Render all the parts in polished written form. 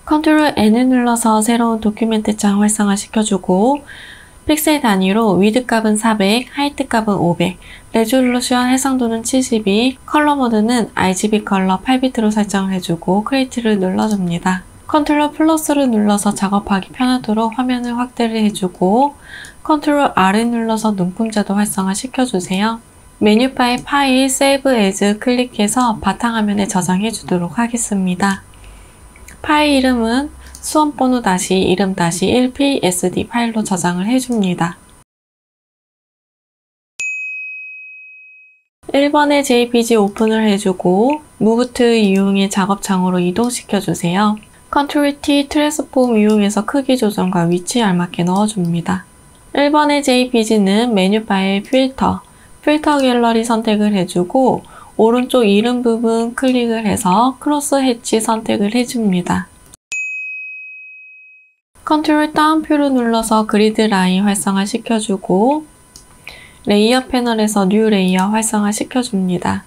컨트롤 N을 눌러서 새로운 도큐멘트 창 활성화 시켜주고 픽셀 단위로 위드 값은 400, 하이트 값은 500, 레졸루션 해상도는 72, 컬러 모드는 RGB 컬러 8비트로 설정을 해주고 크리에이트를 눌러줍니다. 컨트롤 플러스를 눌러서 작업하기 편하도록 화면을 확대를 해주고 컨트롤 R을 눌러서 눈금자도 활성화 시켜주세요. 메뉴바의 파일 Save As 클릭해서 바탕화면에 저장해 주도록 하겠습니다. 파일 이름은 수험번호 이름 1psd 파일로 저장을 해줍니다. 1번의 JPG 오픈을 해주고 Move to 이용해 작업창으로 이동시켜주세요. Ctrl T 트랜스폼 이용해서 크기 조정과 위치에 알맞게 넣어줍니다. 1번의 JPG는 메뉴바의 필터 갤러리 선택을 해주고 오른쪽 이름 부분 클릭을 해서 크로스 해치 선택을 해줍니다. 컨트롤 다운표를 눌러서 그리드 라인 활성화 시켜주고 레이어 패널에서 뉴 레이어 활성화 시켜줍니다.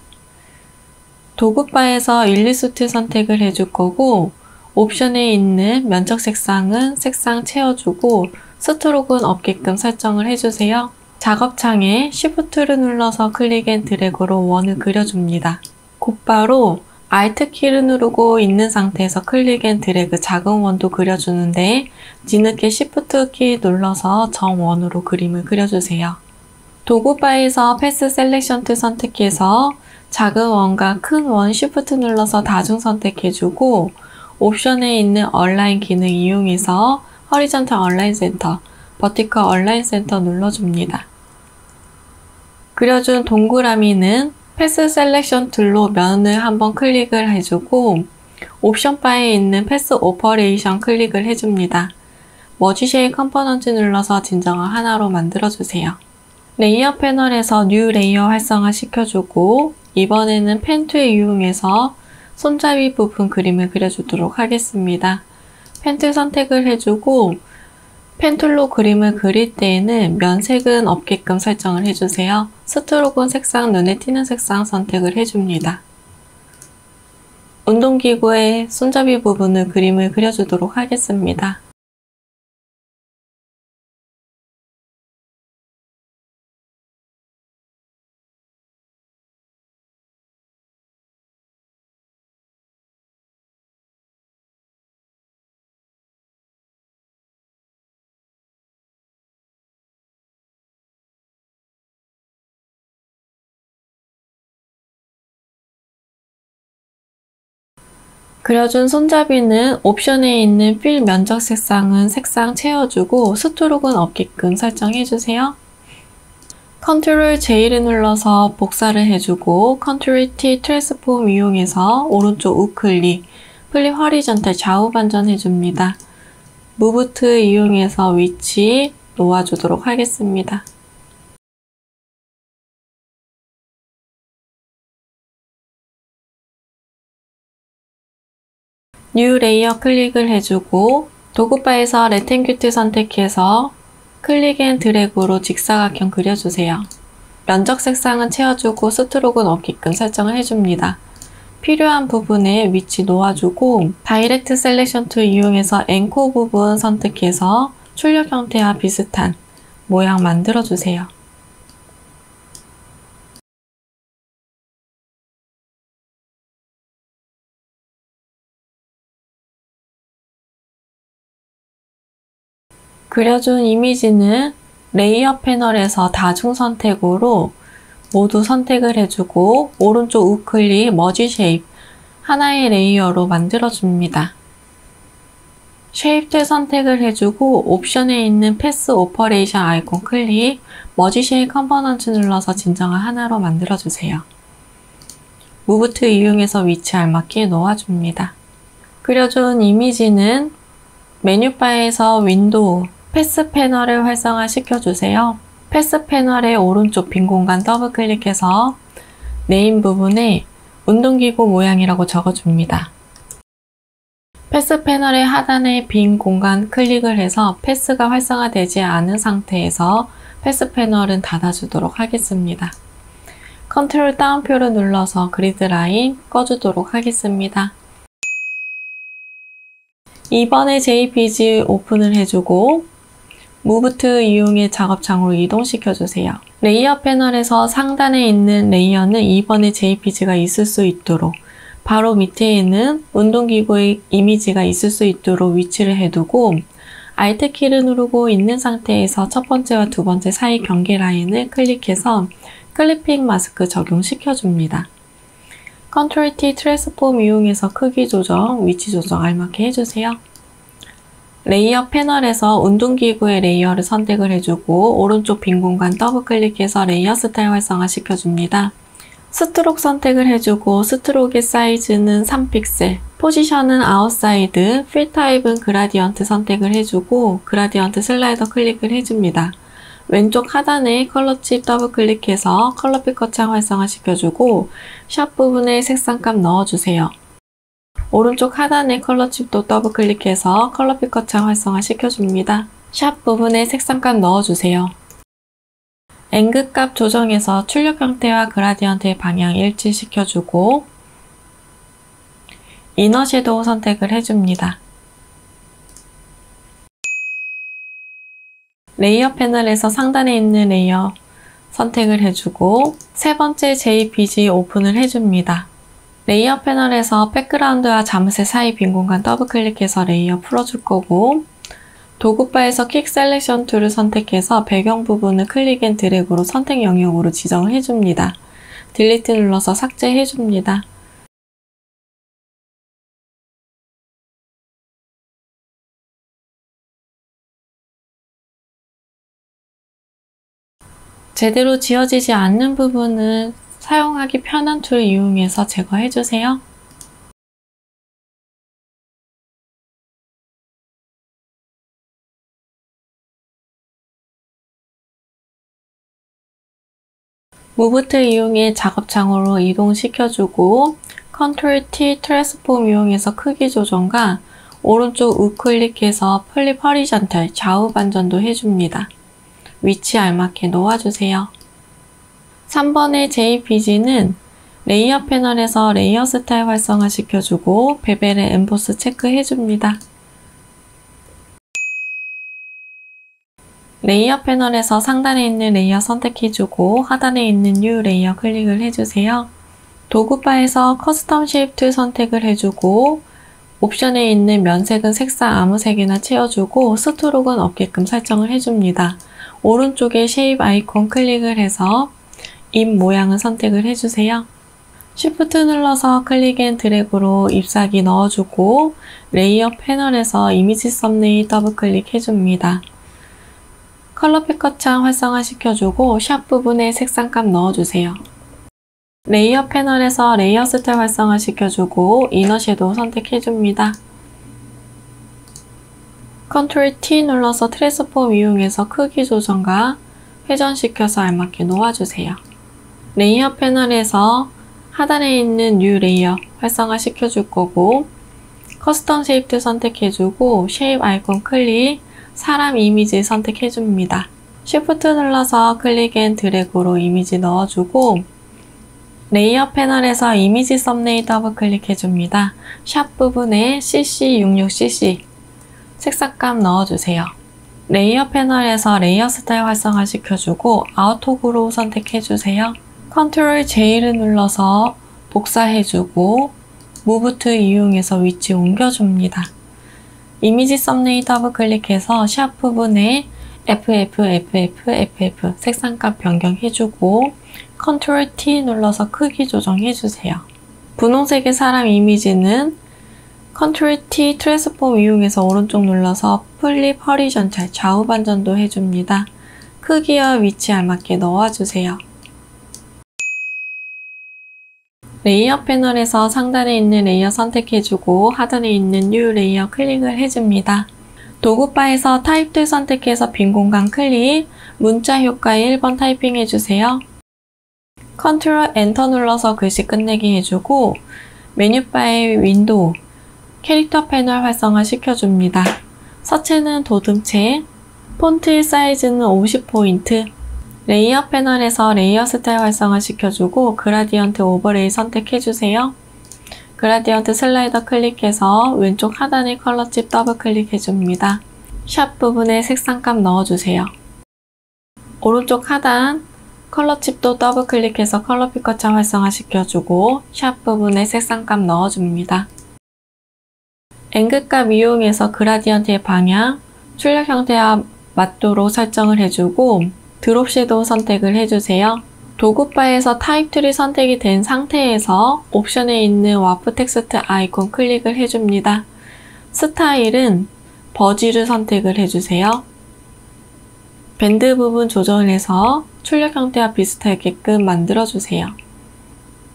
도구바에서 일리스트 선택을 해줄 거고 옵션에 있는 면적 색상은 색상 채워주고 스트로크는 없게끔 설정을 해주세요. 작업창에 Shift를 눌러서 클릭 앤 드래그로 원을 그려줍니다. 곧바로 Alt 키를 누르고 있는 상태에서 클릭 앤 드래그 작은 원도 그려주는데 뒤늦게 Shift 키 눌러서 정원으로 그림을 그려주세요. 도구바에서 패스 셀렉션 툴 선택해서 작은 원과 큰 원 Shift 눌러서 다중 선택해주고 옵션에 있는 얼라인 기능 이용해서 허리전탈 얼라인 센터, 버티컬 얼라인 센터 눌러줍니다. 그려준 동그라미는 패스 셀렉션 툴로 면을 한번 클릭을 해주고 옵션 바에 있는 패스 오퍼레이션 클릭을 해줍니다. 머지 쉐입 컴포넌트 눌러서 진정한 하나로 만들어주세요. 레이어 패널에서 뉴 레이어 활성화 시켜주고 이번에는 펜 툴 이용해서 손잡이 부분 그림을 그려주도록 하겠습니다. 펜 툴 선택을 해주고 펜 툴로 그림을 그릴 때에는 면색은 없게끔 설정을 해주세요. 스트로크는 색상, 눈에 띄는 색상 선택을 해줍니다. 운동기구의 손잡이 부분을 그림을 그려주도록 하겠습니다. 그려준 손잡이는 옵션에 있는 필 면적 색상은 색상 채워주고 스트로크는 없게끔 설정해주세요. Ctrl J를 눌러서 복사를 해주고 Ctrl T 트랜스폼 이용해서 오른쪽 우클릭, 플립 허리전탈 좌우 반전해줍니다. Move to 이용해서 위치 놓아주도록 하겠습니다. 뉴 레이어 클릭을 해주고 도구바에서 레탱규트 선택해서 클릭 앤 드래그로 직사각형 그려주세요. 면적 색상은 채워주고 스트로크는 없게끔 설정을 해줍니다. 필요한 부분에 위치 놓아주고 다이렉트 셀렉션 툴 이용해서 앵코 부분 선택해서 출력 형태와 비슷한 모양 만들어주세요. 그려준 이미지는 레이어 패널에서 다중 선택으로 모두 선택을 해주고 오른쪽 우클릭 머지 쉐입 하나의 레이어로 만들어줍니다. 쉐입 툴 선택을 해주고 옵션에 있는 패스 오퍼레이션 아이콘 클릭 머지 쉐입 컴포넌트 눌러서 진정한 하나로 만들어주세요. 무브 툴 이용해서 위치 알맞게 놓아줍니다. 그려준 이미지는 메뉴바에서 윈도우 패스 패널을 활성화 시켜주세요. 패스 패널의 오른쪽 빈 공간 더블 클릭해서 네임 부분에 운동기구 모양이라고 적어줍니다. 패스 패널의 하단에 빈 공간 클릭을 해서 패스가 활성화되지 않은 상태에서 패스 패널은 닫아주도록 하겠습니다. 컨트롤 다운표를 눌러서 그리드 라인 꺼주도록 하겠습니다. 2번의 JPG 오픈을 해주고 Move to 이용해 작업창으로 이동시켜주세요. 레이어 패널에서 상단에 있는 레이어는 2번의 JPG가 있을 수 있도록 바로 밑에 있는 운동기구의 이미지가 있을 수 있도록 위치를 해두고 Alt 키를 누르고 있는 상태에서 첫 번째와 두 번째 사이 경계 라인을 클릭해서 클리핑 마스크 적용시켜줍니다. Ctrl T 트랜스폼 이용해서 크기 조정, 위치 조정 알맞게 해주세요. 레이어 패널에서 운동기구의 레이어를 선택을 해주고 오른쪽 빈 공간 더블 클릭해서 레이어 스타일 활성화 시켜줍니다. 스트로크 선택을 해주고 스트로크의 사이즈는 3픽셀, 포지션은 아웃사이드, 필 타입은 그라디언트 선택을 해주고 그라디언트 슬라이더 클릭을 해줍니다. 왼쪽 하단에 컬러 칩 더블 클릭해서 컬러 피커 창 활성화 시켜주고 샵 부분에 색상값 넣어주세요. 오른쪽 하단에 컬러 칩도 더블 클릭해서 컬러 피커 창 활성화 시켜줍니다. 샵 부분에 색상값 넣어주세요. 앵글 값 조정해서 출력 형태와 그라디언트의 방향 일치시켜주고 이너 섀도우 선택을 해줍니다. 레이어 패널에서 상단에 있는 레이어 선택을 해주고 세 번째 JPG 오픈을 해줍니다. 레이어 패널에서 백그라운드와 자물쇠 사이 빈 공간 더블 클릭해서 레이어 풀어줄 거고 도구바에서 퀵 셀렉션 툴을 선택해서 배경 부분을 클릭 앤 드래그로 선택 영역으로 지정을 해줍니다. 딜리트 눌러서 삭제해줍니다. 제대로 지워지지 않는 부분은 사용하기 편한 툴을 이용해서 제거해주세요. Move to 이용해 작업창으로 이동시켜주고 Ctrl T 트랜스폼 이용해서 크기 조정과 오른쪽 우클릭해서 플립 허리전탈 좌우 반전도 해줍니다. 위치 알맞게 놓아주세요. 3번의 JPG는 레이어 패널에서 레이어 스타일 활성화 시켜주고 베벨의 엠보스 체크해줍니다. 레이어 패널에서 상단에 있는 레이어 선택해주고 하단에 있는 New 레이어 클릭을 해주세요. 도구바에서 커스텀 쉐입 툴 선택을 해주고 옵션에 있는 면색은 색상 아무 색이나 채워주고 스트로크는 없게끔 설정을 해줍니다. 오른쪽에 쉐입 아이콘 클릭을 해서 입 모양을 선택을 해주세요. Shift 눌러서 클릭 앤 드래그로 잎사귀 넣어주고 레이어 패널에서 이미지 썸네일 더블 클릭 해줍니다. 컬러 피커 창 활성화 시켜주고 샵 부분에 색상값 넣어주세요. 레이어 패널에서 레이어 스타일 활성화 시켜주고 이너 섀도우 선택해줍니다. Ctrl T 눌러서 트랜스폼 이용해서 크기 조정과 회전시켜서 알맞게 놓아주세요. 레이어 패널에서 하단에 있는 뉴 레이어 활성화 시켜줄 거고 커스텀 쉐입 선택해주고 쉐입 아이콘 클릭, 사람 이미지 선택해줍니다. Shift 눌러서 클릭 앤 드래그로 이미지 넣어주고 레이어 패널에서 이미지 썸네일 더블 클릭해줍니다. 샵 부분에 CC66cc 색상값 넣어주세요. 레이어 패널에서 레이어 스타일 활성화 시켜주고 아우토그로우 선택해주세요. Ctrl J를 눌러서 복사해주고 Move to 이용해서 위치 옮겨줍니다. 이미지 썸네일 더블 클릭해서 샵 부분에 FF 색상값 변경해주고 Ctrl T 눌러서 크기 조정해주세요. 분홍색의 사람 이미지는 Ctrl T 트랜스폼 이용해서 오른쪽 눌러서 플립 허리전탈 좌우 반전도 해줍니다. 크기와 위치 알맞게 넣어주세요. 레이어 패널에서 상단에 있는 레이어 선택해주고 하단에 있는 뉴 레이어 클릭을 해줍니다. 도구바에서 타입 툴 선택해서 빈 공간 클릭, 문자 효과에 1번 타이핑 해주세요. Ctrl 엔터 눌러서 글씨 끝내기 해주고 메뉴바의 윈도우, 캐릭터 패널 활성화 시켜줍니다. 서체는 도듬체, 폰트의 사이즈는 50포인트, 레이어 패널에서 레이어 스타일 활성화 시켜주고 그라디언트 오버레이 선택해주세요. 그라디언트 슬라이더 클릭해서 왼쪽 하단의 컬러칩 더블 클릭해줍니다. 샵 부분에 색상값 넣어주세요. 오른쪽 하단 컬러칩도 더블 클릭해서 컬러 피커창 활성화시켜주고 샵 부분에 색상값 넣어줍니다. 앵글값 이용해서 그라디언트의 방향, 출력 형태와 맞도록 설정을 해주고 드롭 섀도우 선택을 해주세요. 도구바에서 타입 툴이 선택이 된 상태에서 옵션에 있는 와프 텍스트 아이콘 클릭을 해줍니다. 스타일은 버지를 선택을 해주세요. 밴드 부분 조정을 해서 출력 형태와 비슷하게끔 만들어주세요.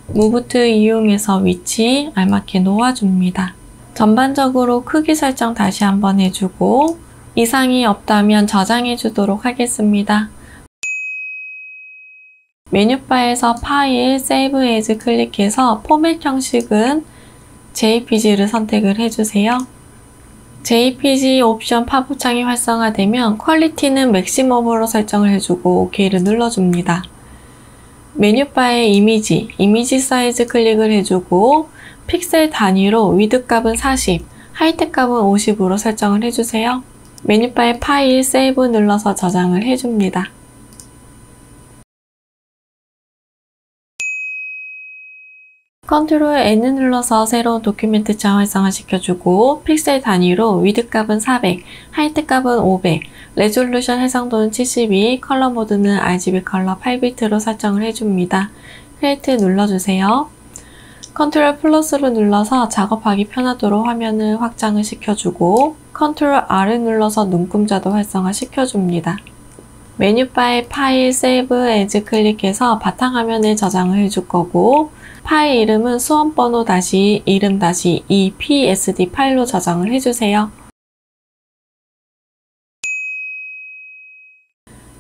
무브 툴 이용해서 위치 알맞게 놓아줍니다. 전반적으로 크기 설정 다시 한번 해주고 이상이 없다면 저장해 주도록 하겠습니다. 메뉴바에서 파일, 세이브 에즈 클릭해서 포맷 형식은 JPG를 선택을 해주세요. JPG 옵션 팝업 창이 활성화되면 퀄리티는 맥시멈으로 설정을 해주고 OK를 눌러줍니다. 메뉴바에 이미지 사이즈 클릭을 해주고 픽셀 단위로 위드 값은 40, 하이트 값은 50으로 설정을 해주세요. 메뉴바에 파일, 세이브 눌러서 저장을 해줍니다. 컨트롤 N 눌러서 새로운 도큐멘트 창 활성화시켜주고 픽셀 단위로 위드 값은 400, 하이트 값은 500, 레졸루션 해상도는 72, 컬러 모드는 RGB 컬러 8비트로 설정을 해줍니다. 크리에이트 눌러주세요. 컨트롤 플러스를 눌러서 작업하기 편하도록 화면을 확장을 시켜주고 컨트롤 R을 눌러서 눈금자도 활성화시켜줍니다. 메뉴바에 파일, 세이브 에즈 클릭해서 바탕화면에 저장을 해줄 거고 파일 이름은 수험번호 이름 EPSD 파일로 저장을 해주세요.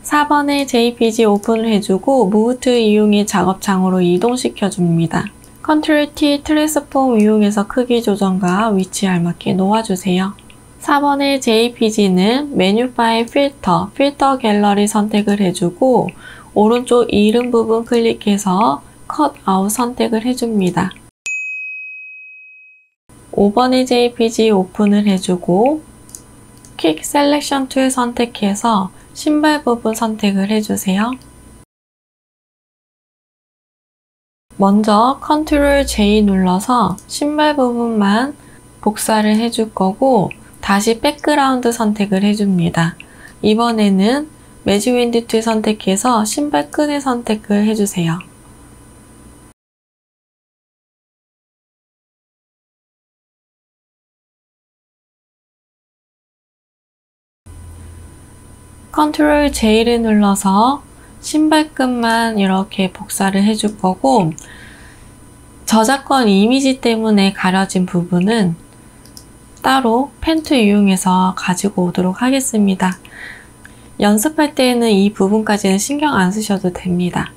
4번에 JPG 오픈을 해주고 무브 툴 이용해 작업창으로 이동시켜줍니다. 컨트롤 T 트랜스폼 이용해서 크기 조정과 위치 알맞게 놓아주세요. 4번의 JPG는 메뉴바의 필터 갤러리 선택을 해주고 오른쪽 이름 부분 클릭해서 컷 아웃 선택을 해줍니다. 5번의 JPG 오픈을 해주고 퀵 셀렉션 툴 선택해서 신발 부분 선택을 해주세요. 먼저 컨트롤 J 눌러서 신발 부분만 복사를 해줄 거고 다시 백그라운드 선택을 해줍니다. 이번에는 매직 윈드 툴 선택해서 신발 끈을 선택을 해주세요. 컨트롤 J를 눌러서 신발끈만 이렇게 복사를 해줄 거고 저작권 이미지 때문에 가려진 부분은 따로 펜 툴 이용해서 가지고 오도록 하겠습니다. 연습할 때에는 이 부분까지는 신경 안 쓰셔도 됩니다.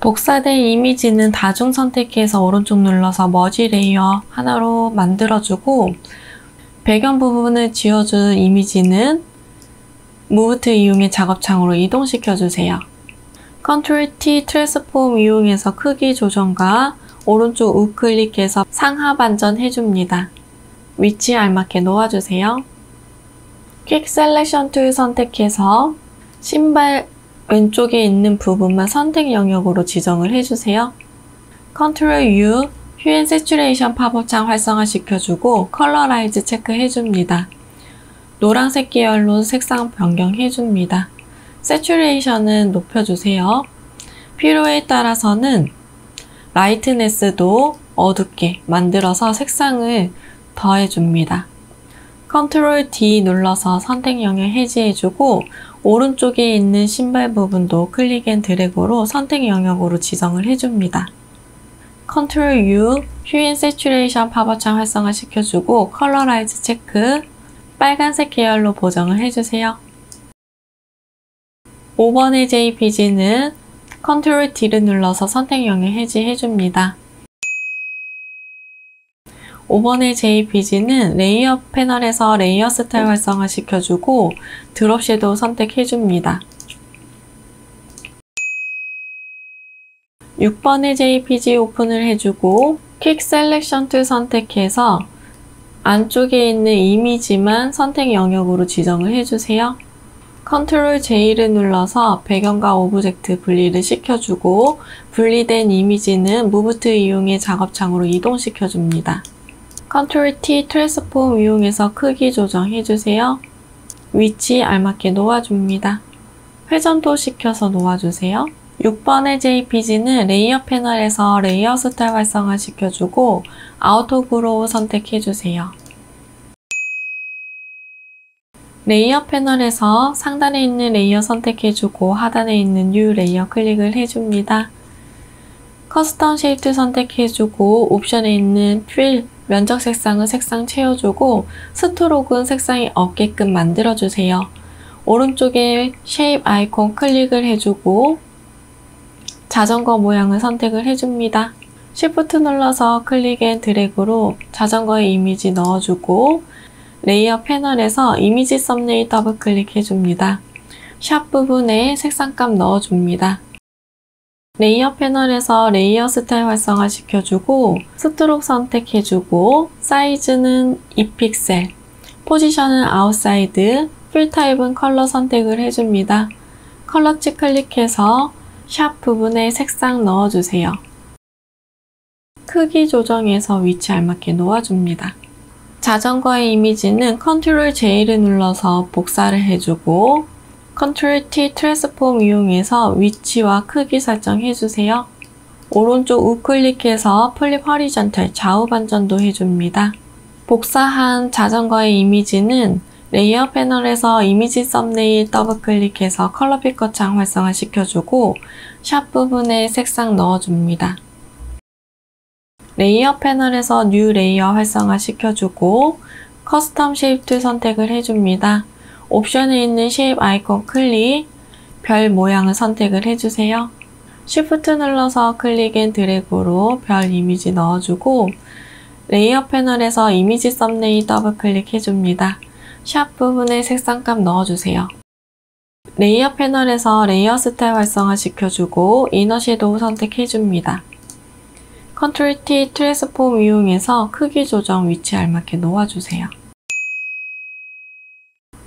복사된 이미지는 다중 선택해서 오른쪽 눌러서 머지 레이어 하나로 만들어주고 배경 부분을 지워준 이미지는 무브 툴 이용해 작업창으로 이동시켜주세요. 컨트롤 T 트랜스폼 이용해서 크기 조정과 오른쪽 우클릭해서 상하 반전 해줍니다. 위치에 알맞게 놓아주세요. 퀵 셀렉션 툴 선택해서 신발 왼쪽에 있는 부분만 선택 영역으로 지정을 해주세요. 컨트롤 U, 휴 & 세츄레이션 팝업창 활성화시켜주고 컬러라이즈 체크해줍니다. 노란색 계열로 색상 변경해줍니다. 세츄레이션은 높여주세요. 필요에 따라서는 라이트네스도 어둡게 만들어서 색상을 더해줍니다. 컨트롤 D 눌러서 선택 영역 해제해주고 오른쪽에 있는 신발 부분도 클릭 앤 드래그로 선택 영역으로 지정을 해줍니다. 컨트롤 U, 휴 & 세츄레이션 팝업창 활성화시켜주고 컬러라이즈 체크, 빨간색 계열로 보정을 해주세요. 5번의 JPG는 컨트롤 D를 눌러서 선택 영역 해제해줍니다. 5번의 JPG는 레이어 패널에서 레이어 스타일 활성화시켜주고 드롭 섀도우 선택해줍니다. 6번의 JPG 오픈을 해주고 퀵 셀렉션 툴 선택해서 안쪽에 있는 이미지만 선택 영역으로 지정을 해주세요. 컨트롤 J를 눌러서 배경과 오브젝트 분리를 시켜주고 분리된 이미지는 무브 툴 이용해 작업창으로 이동시켜줍니다. 컨트롤 T 트랜스폼 이용해서 크기 조정해주세요. 위치 알맞게 놓아줍니다. 회전도 시켜서 놓아주세요. 6번의 JPG는 레이어 패널에서 레이어 스타일 활성화 시켜주고 아우터 그로우 선택해주세요. 레이어 패널에서 상단에 있는 레이어 선택해주고 하단에 있는 뉴 레이어 클릭을 해줍니다. 커스텀 쉐이프 선택해주고 옵션에 있는 필 면적 색상은 색상 채워주고 스트로크는 색상이 없게끔 만들어주세요. 오른쪽에 쉐입 아이콘 클릭을 해주고 자전거 모양을 선택을 해줍니다. Shift 눌러서 클릭 앤 드래그로 자전거의 이미지 넣어주고 레이어 패널에서 이미지 썸네일 더블 클릭해줍니다. 샵 부분에 색상값 넣어줍니다. 레이어 패널에서 레이어 스타일 활성화 시켜주고 스트로크 선택해주고 사이즈는 2픽셀, 포지션은 아웃사이드, 필 타입은 컬러 선택을 해줍니다. 컬러치 클릭해서 샵 부분에 색상 넣어주세요. 크기 조정해서 위치 알맞게 놓아줍니다. 자전거의 이미지는 컨트롤 J를 눌러서 복사를 해주고 컨트롤 T 트랜스폼 이용해서 위치와 크기 설정해주세요. 오른쪽 우클릭해서 플립 허리전탈 좌우 반전도 해줍니다. 복사한 자전거의 이미지는 레이어 패널에서 이미지 썸네일 더블 클릭해서 컬러 피커 창 활성화 시켜주고 샵 부분에 색상 넣어줍니다. 레이어 패널에서 뉴 레이어 활성화 시켜주고 커스텀 쉐입 툴 선택을 해줍니다. 옵션에 있는 쉐입 아이콘 클릭, 별 모양을 선택을 해주세요. Shift 눌러서 클릭 앤 드래그로 별 이미지 넣어주고 레이어 패널에서 이미지 썸네일 더블 클릭해줍니다. 샵 부분에 색상값 넣어주세요. 레이어 패널에서 레이어 스타일 활성화 시켜주고 이너 섀도우 선택해줍니다. 컨트롤 T 트랜스폼 이용해서 크기 조정 위치 알맞게 놓아주세요.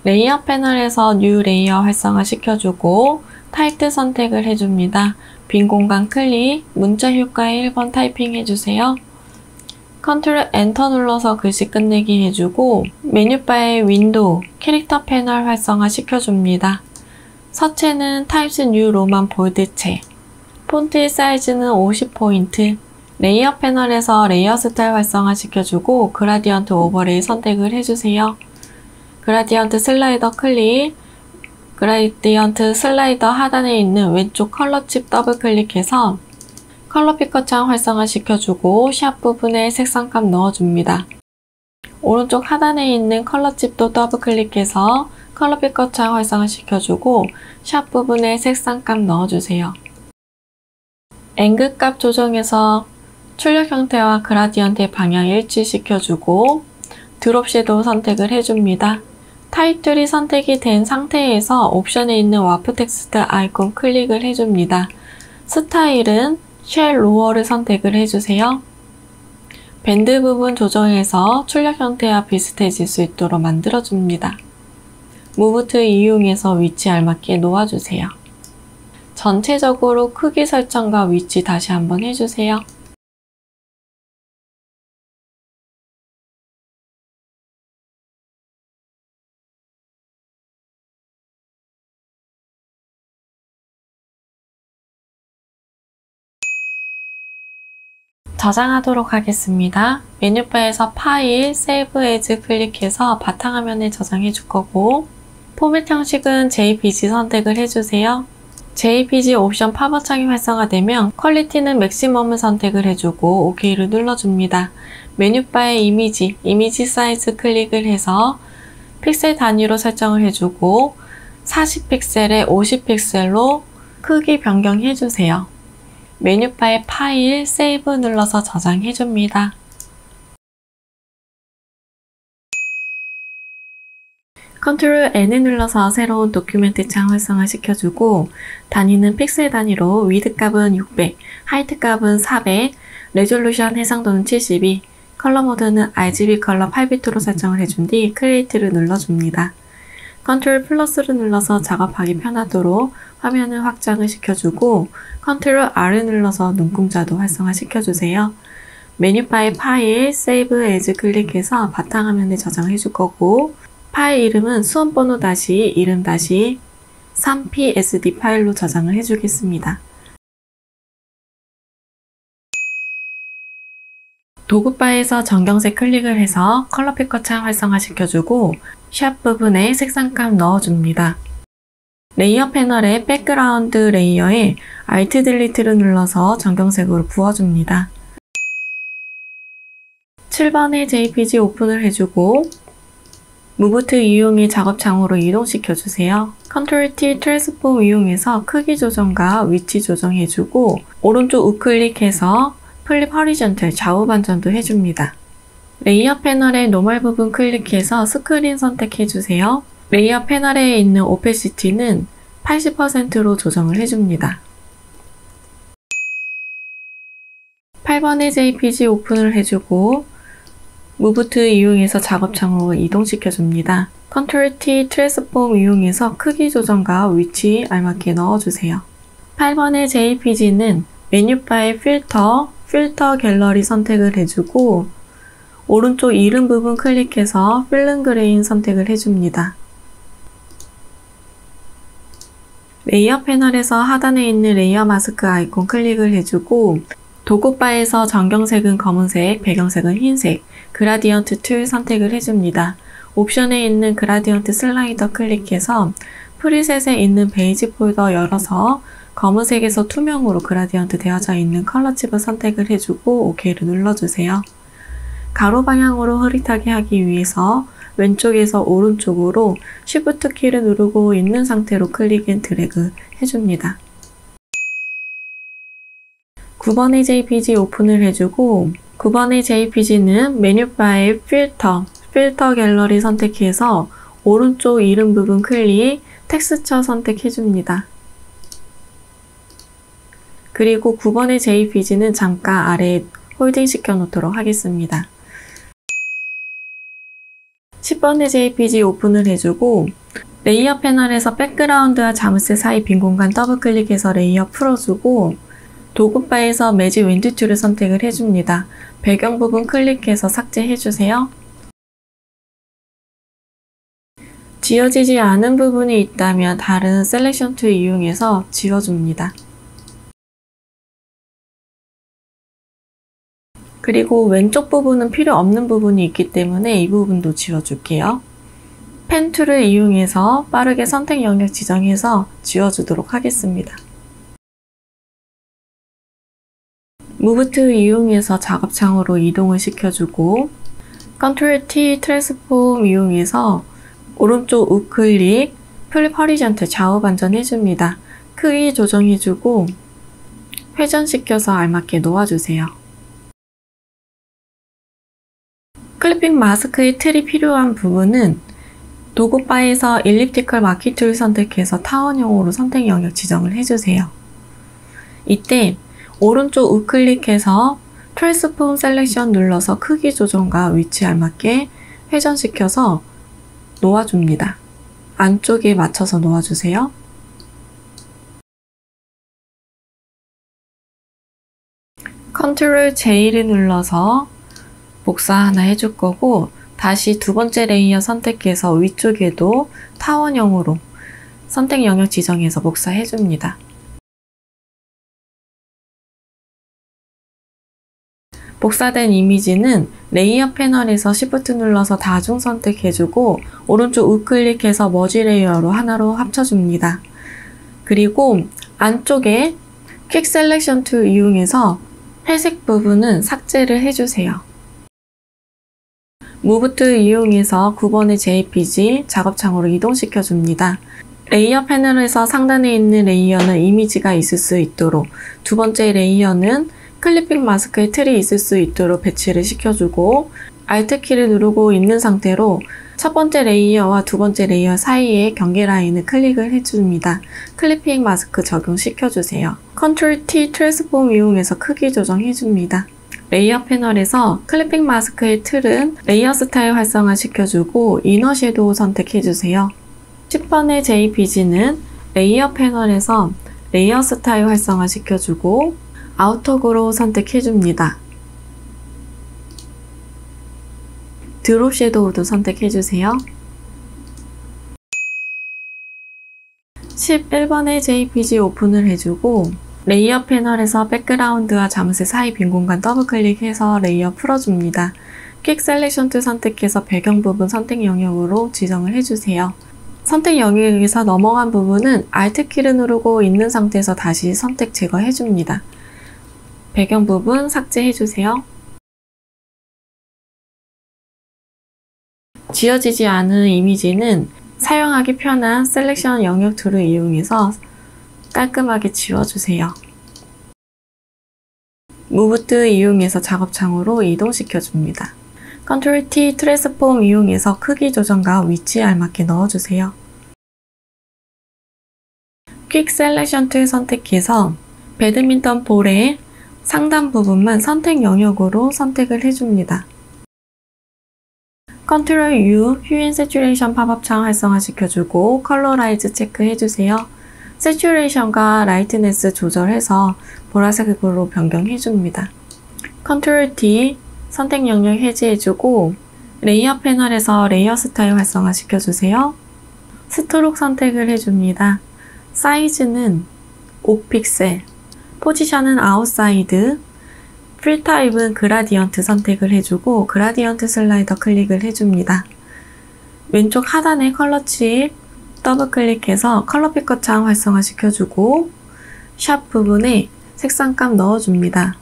레이어 패널에서 뉴 레이어 활성화 시켜주고 타이틀 선택을 해줍니다. 빈 공간 클릭, 문자 효과에 1번 타이핑 해주세요. 컨트롤 엔터 눌러서 글씨 끝내기 해주고 메뉴바의 윈도우, 캐릭터 패널 활성화 시켜줍니다. 서체는 타입스 뉴 로만 볼드체, 폰트 사이즈는 50포인트, 레이어 패널에서 레이어 스타일 활성화 시켜주고 그라디언트 오버레이 선택을 해주세요. 그라디언트 슬라이더 클릭, 그라디언트 슬라이더 하단에 있는 왼쪽 컬러 칩 더블 클릭해서 컬러 피커 창 활성화 시켜주고 샵 부분에 색상값 넣어줍니다. 오른쪽 하단에 있는 컬러 칩도 더블 클릭해서 컬러 피커 창 활성화 시켜주고 샵 부분에 색상값 넣어주세요. 앵글 값 조정해서 출력 형태와 그라디언트의 방향 일치시켜주고 드롭 섀도우 선택을 해줍니다. 타입툴이 선택이 된 상태에서 옵션에 있는 와프 텍스트 아이콘 클릭을 해줍니다. 스타일은 쉘 로어를 선택을 해주세요. 밴드 부분 조정해서 출력 형태와 비슷해질 수 있도록 만들어줍니다. 무브 툴 이용해서 위치 알맞게 놓아주세요. 전체적으로 크기 설정과 위치 다시 한번 해주세요. 저장하도록 하겠습니다. 메뉴바에서 파일, 세이브 에즈 클릭해서 바탕화면에 저장해 줄 거고 포맷 형식은 JPG 선택을 해주세요. JPG 옵션 팝업 창이 활성화되면 퀄리티는 맥시멈을 선택을 해주고 OK를 눌러줍니다. 메뉴바의 이미지 사이즈 클릭을 해서 픽셀 단위로 설정을 해주고 40픽셀에 50픽셀로 크기 변경해주세요. 메뉴바의 파일, 세이브 눌러서 저장해줍니다. 컨트롤 N을 눌러서 새로운 도큐멘트 창 활성화시켜주고 단위는 픽셀 단위로 위드 값은 600, 하이트 값은 400, 레졸루션 해상도는 72, 컬러 모드는 RGB 컬러 8비트로 설정을 해준 뒤 크리에이트를 눌러줍니다. 컨트롤 플러스를 눌러서 작업하기 편하도록 화면을 확장을 시켜주고 컨트롤 R을 눌러서 눈동자도 활성화시켜주세요. 메뉴바의 파일, 세이브 에즈 클릭해서 바탕화면에 저장해줄 거고 파일 이름은 수험번호 다시 이름 다시 3psd 파일로 저장을 해주겠습니다. 도구바에서 정경색 클릭을 해서 컬러 피커 창 활성화시켜주고 샵 부분에 색상값 넣어줍니다. 레이어 패널의 백그라운드 레이어에 Alt 딜리트를 눌러서 정경색으로 부어줍니다. 7번의 JPG 오픈을 해주고 무브트 이용해 작업창으로 이동시켜주세요. Ctrl T 트랜스폼 이용해서 크기 조정과 위치 조정해주고 오른쪽 우클릭해서 플립 허리전탈 좌우 반전도 해줍니다. 레이어 패널의 노멀 부분 클릭해서 스크린 선택해주세요. 레이어 패널에 있는 오페시티는 80%로 조정을 해줍니다. 8번의 JPG 오픈을 해주고 무브트 이용해서 작업창으로 이동시켜줍니다. Ctrl T 트랜스폼 이용해서 크기 조정과 위치 알맞게 넣어주세요. 8번의 JPG는 메뉴바의 필터 갤러리 선택을 해주고 오른쪽 이름 부분 클릭해서 필름 그레인 선택을 해줍니다. 레이어 패널에서 하단에 있는 레이어 마스크 아이콘 클릭을 해주고 도구바에서 정경색은 검은색, 배경색은 흰색, 그라디언트 툴 선택을 해줍니다. 옵션에 있는 그라디언트 슬라이더 클릭해서 프리셋에 있는 베이지 폴더 열어서 검은색에서 투명으로 그라디언트 되어져 있는 컬러 칩을 선택을 해주고 OK를 눌러주세요. 가로 방향으로 흐릿하게 하기 위해서 왼쪽에서 오른쪽으로 Shift 키를 누르고 있는 상태로 클릭 앤 드래그 해줍니다. 9번의 JPG 오픈을 해주고 9번의 JPG는 메뉴바의 필터 갤러리 선택해서 오른쪽 이름 부분 클릭, 텍스처 선택해줍니다. 그리고 9번의 JPG는 잠깐 아래에 홀딩 시켜놓도록 하겠습니다. 10번의 JPG 오픈을 해주고 레이어 패널에서 백그라운드와 자물쇠 사이 빈 공간 더블 클릭해서 레이어 풀어주고 도구바에서 매직 윈드 툴을 선택을 해줍니다. 배경 부분 클릭해서 삭제해주세요. 지워지지 않은 부분이 있다면 다른 셀렉션 툴 이용해서 지워줍니다. 그리고 왼쪽 부분은 필요 없는 부분이 있기 때문에 이 부분도 지워줄게요. 펜 툴을 이용해서 빠르게 선택 영역 지정해서 지워주도록 하겠습니다. 무브트 이용해서 작업창으로 이동을 시켜주고 Ctrl T 트랜스폼 이용해서 오른쪽 우클릭, 플립 허리전트 좌우 반전 해줍니다. 크기 조정해주고 회전시켜서 알맞게 놓아주세요. 클리핑 마스크의 틀이 필요한 부분은 도구바에서 일리프티컬 마키 툴 선택해서 타원형으로 선택 영역 지정을 해주세요. 이때 오른쪽 우클릭해서 트랜스폼 셀렉션 눌러서 크기 조정과 위치 알맞게 회전시켜서 놓아줍니다. 안쪽에 맞춰서 놓아주세요. Ctrl J를 눌러서 복사 하나 해줄 거고 다시 두 번째 레이어 선택해서 위쪽에도 타원형으로 선택 영역 지정해서 복사해줍니다. 복사된 이미지는 레이어 패널에서 Shift 눌러서 다중 선택해주고 오른쪽 우클릭해서 머지 레이어로 하나로 합쳐줍니다. 그리고 안쪽에 퀵 셀렉션 툴 이용해서 회색 부분은 삭제를 해주세요. 무브 툴 이용해서 9번의 JPG 작업창으로 이동시켜줍니다. 레이어 패널에서 상단에 있는 레이어는 이미지가 있을 수 있도록 두 번째 레이어는 클리핑 마스크의 틀이 있을 수 있도록 배치를 시켜주고 Alt키를 누르고 있는 상태로 첫 번째 레이어와 두 번째 레이어 사이에 경계 라인을 클릭을 해줍니다. 클리핑 마스크 적용시켜주세요. Ctrl T 트랜스폼 이용해서 크기 조정해줍니다. 레이어 패널에서 클리핑 마스크의 틀은 레이어 스타일 활성화 시켜주고 이너 섀도우 선택해주세요. 10번의 JPG는 레이어 패널에서 레이어 스타일 활성화 시켜주고 아우터 그로우 선택해줍니다. 드롭 섀도우도 선택해주세요. 11번의 JPG 오픈을 해주고 레이어 패널에서 백그라운드와 자물쇠 사이 빈 공간 더블 클릭해서 레이어 풀어줍니다. 퀵 셀렉션 툴 선택해서 배경 부분 선택 영역으로 지정을 해주세요. 선택 영역에서 넘어간 부분은 Alt키를 누르고 있는 상태에서 다시 선택 제거해줍니다. 배경 부분 삭제해주세요. 지워지지 않은 이미지는 사용하기 편한 셀렉션 영역 툴을 이용해서 깔끔하게 지워주세요. 무브 툴 이용해서 작업창으로 이동시켜줍니다. Ctrl T 트랜스폼 이용해서 크기 조정과 위치에 알맞게 넣어주세요. 퀵 셀렉션 툴 선택해서 배드민턴 볼의 상단 부분만 선택 영역으로 선택을 해줍니다. Ctrl U 휴 앤 세츄레이션 팝업창 활성화시켜주고 컬러라이즈 체크해주세요. 세츄레이션과 라이트네스 조절해서 보라색으로 변경해줍니다. Ctrl D 선택 영역 해제해주고 레이어 패널에서 레이어 스타일 활성화시켜주세요. 스트로크 선택을 해줍니다. 사이즈는 5픽셀, 포지션은 아웃사이드, 필 타입은 그라디언트 선택을 해주고 그라디언트 슬라이더 클릭을 해줍니다. 왼쪽 하단에 컬러 칩 더블 클릭해서 컬러 피커 창 활성화 시켜주고 샵 부분에 색상값 넣어줍니다.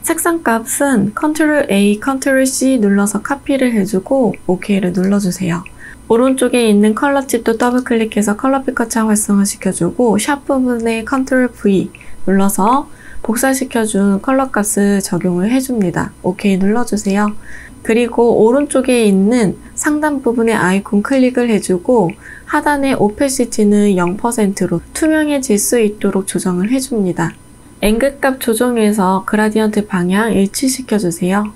색상값은 Ctrl A, Ctrl C 눌러서 카피를 해주고 OK를 눌러주세요. 오른쪽에 있는 컬러 칩도 더블 클릭해서 컬러 피커 창 활성화 시켜주고 샵 부분에 Ctrl V 눌러서 복사시켜준 컬러 값을 적용을 해줍니다. OK 눌러주세요. 그리고 오른쪽에 있는 상단 부분의 아이콘 클릭을 해주고 하단의 오페시티는 0%로 투명해질 수 있도록 조정을 해줍니다. 앵글 값 조정해서 그라디언트 방향 일치시켜주세요.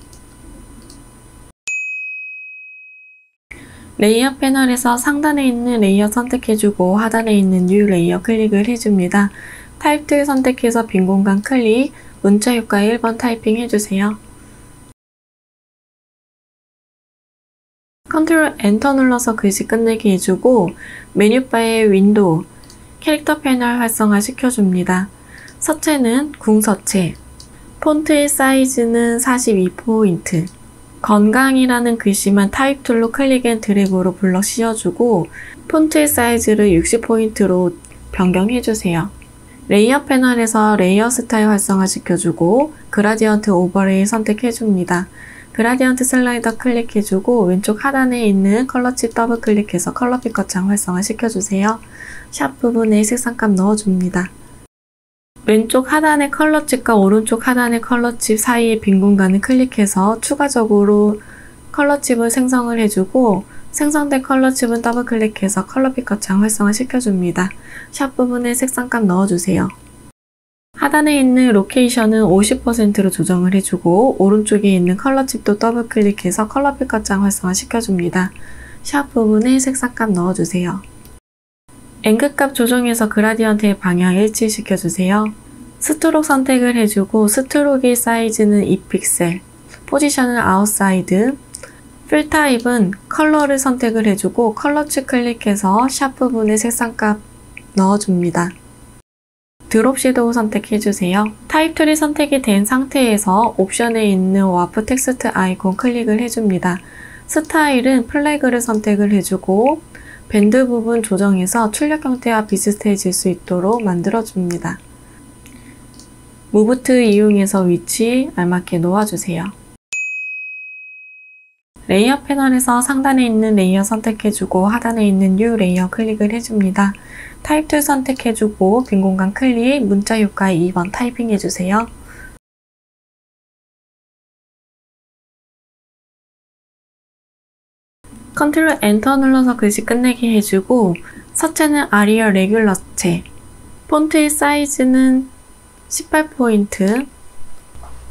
레이어 패널에서 상단에 있는 레이어 선택해주고 하단에 있는 뉴 레이어 클릭을 해줍니다. 타입 툴 선택해서 빈 공간 클릭, 문자 효과 1번 타이핑 해주세요. Ctrl 엔터 눌러서 글씨 끝내기 해주고 메뉴바의 윈도우, 캐릭터 패널 활성화 시켜줍니다. 서체는 궁서체, 폰트의 사이즈는 42포인트, 건강이라는 글씨만 타입 툴로 클릭 앤 드래그로 블럭 씌워주고 폰트의 사이즈를 60포인트로 변경해주세요. 레이어 패널에서 레이어 스타일 활성화 시켜주고 그라디언트 오버레이 선택해줍니다. 그라디언트 슬라이더 클릭해주고 왼쪽 하단에 있는 컬러 칩 더블 클릭해서 컬러 피커 창 활성화 시켜주세요. 샵 부분에 색상값 넣어줍니다. 왼쪽 하단의 컬러 칩과 오른쪽 하단의 컬러 칩 사이의 빈 공간을 클릭해서 추가적으로 컬러 칩을 생성을 해주고 생성된 컬러 칩은 더블 클릭해서 컬러 피커 창 활성화 시켜줍니다. 샵 부분에 색상값 넣어주세요. 하단에 있는 로케이션은 50%로 조정을 해주고 오른쪽에 있는 컬러 칩도 더블 클릭해서 컬러 피커 창 활성화 시켜줍니다. 샵 부분에 색상값 넣어주세요. 앵글 값 조정해서 그라디언트의 방향 일치시켜주세요. 스트로크 선택을 해주고 스트로크의 사이즈는 2픽셀, 포지션은 아웃사이드, 필 타입은 컬러를 선택을 해주고 컬러 칩 클릭해서 샵 부분에 색상값 넣어줍니다. 드롭 섀도우 선택해주세요. 타입 툴이 선택이 된 상태에서 옵션에 있는 와프 텍스트 아이콘 클릭을 해줍니다. 스타일은 플래그를 선택을 해주고 밴드 부분 조정해서 출력 형태와 비슷해질 수 있도록 만들어줍니다. 무브 툴 이용해서 위치 알맞게 놓아주세요. 레이어 패널에서 상단에 있는 레이어 선택해주고 하단에 있는 뉴 레이어 클릭을 해줍니다. 타입 툴 선택해주고 빈 공간 클릭, 문자 효과 2번 타이핑 해주세요. 컨트롤 엔터 눌러서 글씨 끝내기 해주고 서체는 아리얼 레귤러체, 폰트의 사이즈는 18포인트,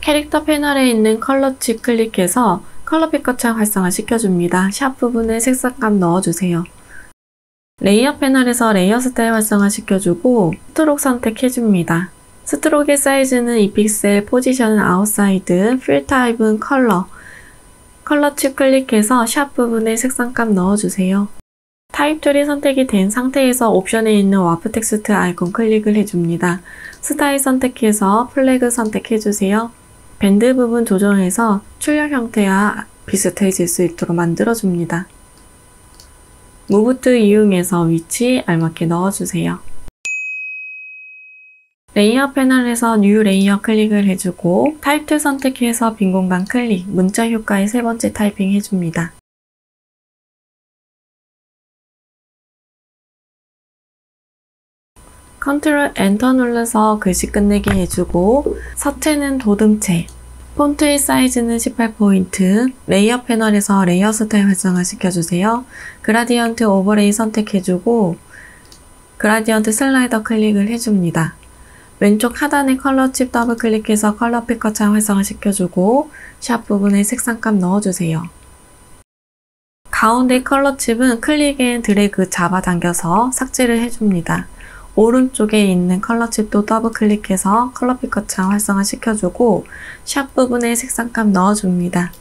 캐릭터 패널에 있는 컬러 칩 클릭해서 컬러 피커 창 활성화 시켜줍니다. 샵 부분에 색상감 넣어주세요. 레이어 패널에서 레이어 스타일 활성화 시켜주고 스트록 선택해줍니다. 스트록의 사이즈는 2픽셀, 포지션은 아웃사이드, 필 타입은 컬러 칩 클릭해서 샵 부분에 색상감 넣어주세요. 타입 툴이 선택이 된 상태에서 옵션에 있는 와프 텍스트 아이콘 클릭을 해줍니다. 스타일 선택해서 플래그 선택해주세요. 밴드 부분 조정해서 출력 형태와 비슷해질 수 있도록 만들어줍니다. 무브 툴 이용해서 위치 알맞게 넣어주세요. 레이어 패널에서 뉴 레이어 클릭을 해주고 타입 툴 선택해서 빈 공간 클릭, 문자 효과의 세 번째 타이핑 해줍니다. 컨트롤 엔터 눌러서 글씨 끝내기 해주고 서체는 도듬체, 폰트의 사이즈는 18포인트, 레이어 패널에서 레이어 스타일 활성화 시켜주세요. 그라디언트 오버레이 선택해주고 그라디언트 슬라이더 클릭을 해줍니다. 왼쪽 하단에 컬러 칩 더블 클릭해서 컬러 피커 창 활성화 시켜주고 샵 부분에 색상감 넣어주세요. 가운데 컬러 칩은 클릭 앤 드래그 잡아당겨서 삭제를 해줍니다. 오른쪽에 있는 컬러 칩도 더블 클릭해서 컬러 피커 창 활성화 시켜주고 샵 부분에 색상감 넣어줍니다.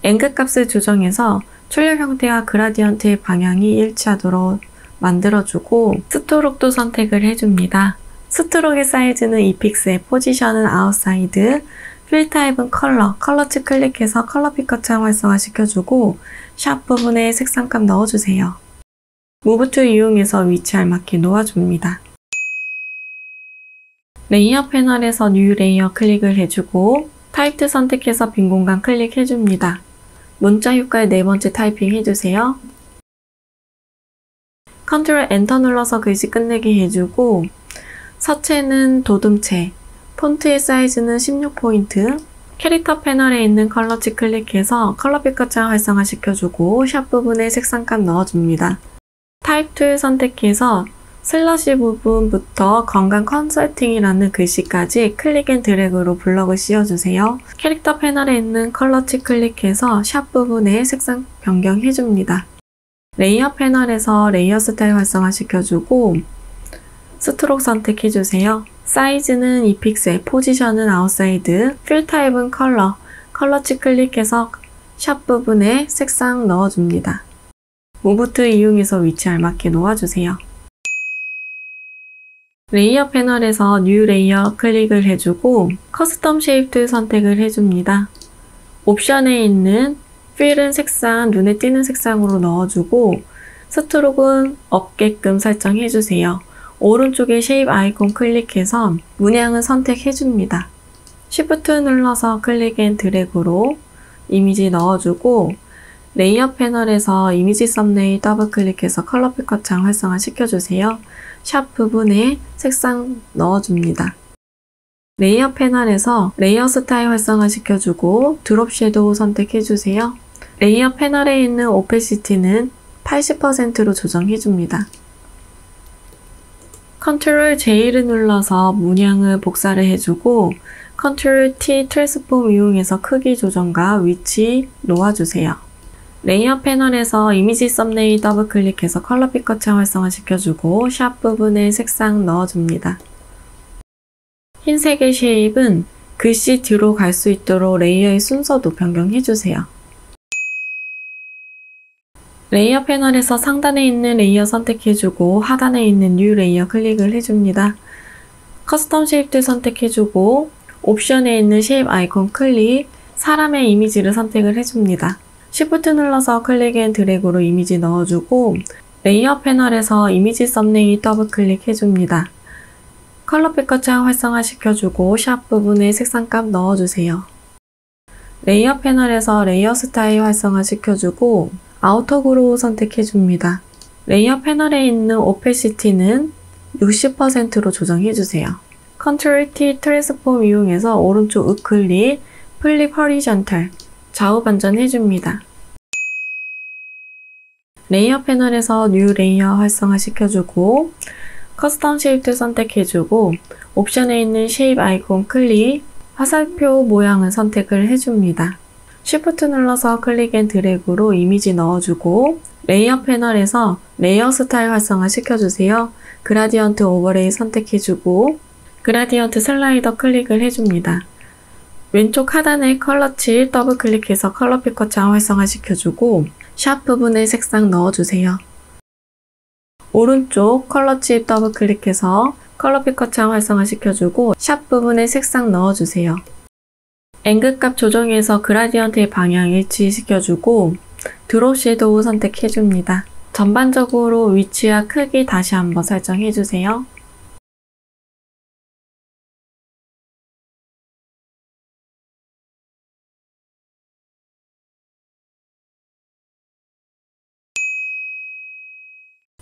앵글 값을 조정해서 출력 형태와 그라디언트의 방향이 일치하도록 만들어주고 스트록도 선택을 해줍니다. 스트록의 사이즈는 2픽셀, 포지션은 아웃사이드, 필 타입은 컬러 칩 클릭해서 컬러 피커 창 활성화 시켜주고 샵 부분에 색상감 넣어주세요. 무브 툴 이용해서 위치 알맞게 놓아줍니다. 레이어 패널에서 뉴 레이어 클릭을 해주고 타입 툴 선택해서 빈 공간 클릭해줍니다. 문자 효과의 네 번째 타이핑 해주세요. 컨트롤 엔터 눌러서 글씨 끝내기 해주고 서체는 도듬체, 폰트의 사이즈는 16포인트, 캐릭터 패널에 있는 컬러 칩 클릭해서 컬러 피커 창 활성화 시켜주고 샵 부분에 색상감 넣어줍니다. 타입 툴 선택해서 슬러시 부분부터 건강 컨설팅이라는 글씨까지 클릭 앤 드래그로 블럭을 씌워주세요. 캐릭터 패널에 있는 컬러 칩 클릭해서 샵 부분에 색상 변경해줍니다. 레이어 패널에서 레이어 스타일 활성화 시켜주고 스트록 선택해주세요. 사이즈는 2픽셀, 포지션은 아웃사이드, 필 타입은 컬러 칩 클릭해서 샵 부분에 색상 넣어줍니다. 무브 툴 이용해서 위치 알맞게 놓아주세요. 레이어 패널에서 뉴 레이어 클릭을 해주고 커스텀 쉐입 툴 선택을 해줍니다. 옵션에 있는 필은 색상, 눈에 띄는 색상으로 넣어주고 스트록은 없게끔 설정해주세요. 오른쪽에 쉐입 아이콘 클릭해서 문양은 선택해줍니다. Shift 눌러서 클릭 앤 드래그로 이미지 넣어주고 레이어 패널에서 이미지 썸네일 더블 클릭해서 컬러 피커 창 활성화 시켜주세요. 샵 부분에 색상 넣어줍니다. 레이어 패널에서 레이어 스타일 활성화 시켜주고 드롭 섀도우 선택해주세요. 레이어 패널에 있는 오페시티는 80%로 조정해줍니다. 컨트롤 J를 눌러서 문양을 복사를 해주고 컨트롤 T 트랜스폼 이용해서 크기 조정과 위치 놓아주세요. 레이어 패널에서 이미지 썸네일 더블 클릭해서 컬러 피커 창 활성화 시켜주고 샵 부분에 색상 넣어줍니다. 흰색의 쉐입은 글씨 뒤로 갈 수 있도록 레이어의 순서도 변경해주세요. 레이어 패널에서 상단에 있는 레이어 선택해주고 하단에 있는 뉴 레이어 클릭을 해줍니다. 커스텀 쉐입들 선택해주고 옵션에 있는 쉐입 아이콘 클릭, 사람의 이미지를 선택을 해줍니다. Shift 눌러서 클릭 앤 드래그로 이미지 넣어주고 레이어 패널에서 이미지 썸네일 더블 클릭해줍니다. 컬러 피커 창 활성화 시켜주고 샵 부분에 색상감 넣어주세요. 레이어 패널에서 레이어 스타일 활성화 시켜주고 아우터 그로우 선택해줍니다. 레이어 패널에 있는 오페시티는 60%로 조정해주세요. 컨트롤 T 트랜스폼 이용해서 오른쪽 우클릭, 플립 허리전탈, 좌우 반전해줍니다. 레이어 패널에서 뉴 레이어 활성화 시켜주고 커스텀 쉐입 선택해주고 옵션에 있는 쉐입 아이콘 클릭, 화살표 모양을 선택을 해줍니다. Shift 눌러서 클릭 앤 드래그로 이미지 넣어주고 레이어 패널에서 레이어 스타일 활성화 시켜주세요. 그라디언트 오버레이 선택해주고 그라디언트 슬라이더 클릭을 해줍니다. 왼쪽 하단에 컬러 칠 더블 클릭해서 컬러 피커 창 활성화 시켜주고 샵 부분에 색상 넣어주세요. 오른쪽 컬러 칩 더블 클릭해서 컬러 피커 창 활성화 시켜주고 샵 부분에 색상 넣어주세요. 앵글 값 조정해서 그라디언트의 방향 일치시켜주고 드롭 섀도우 선택해줍니다. 전반적으로 위치와 크기 다시 한번 설정해주세요.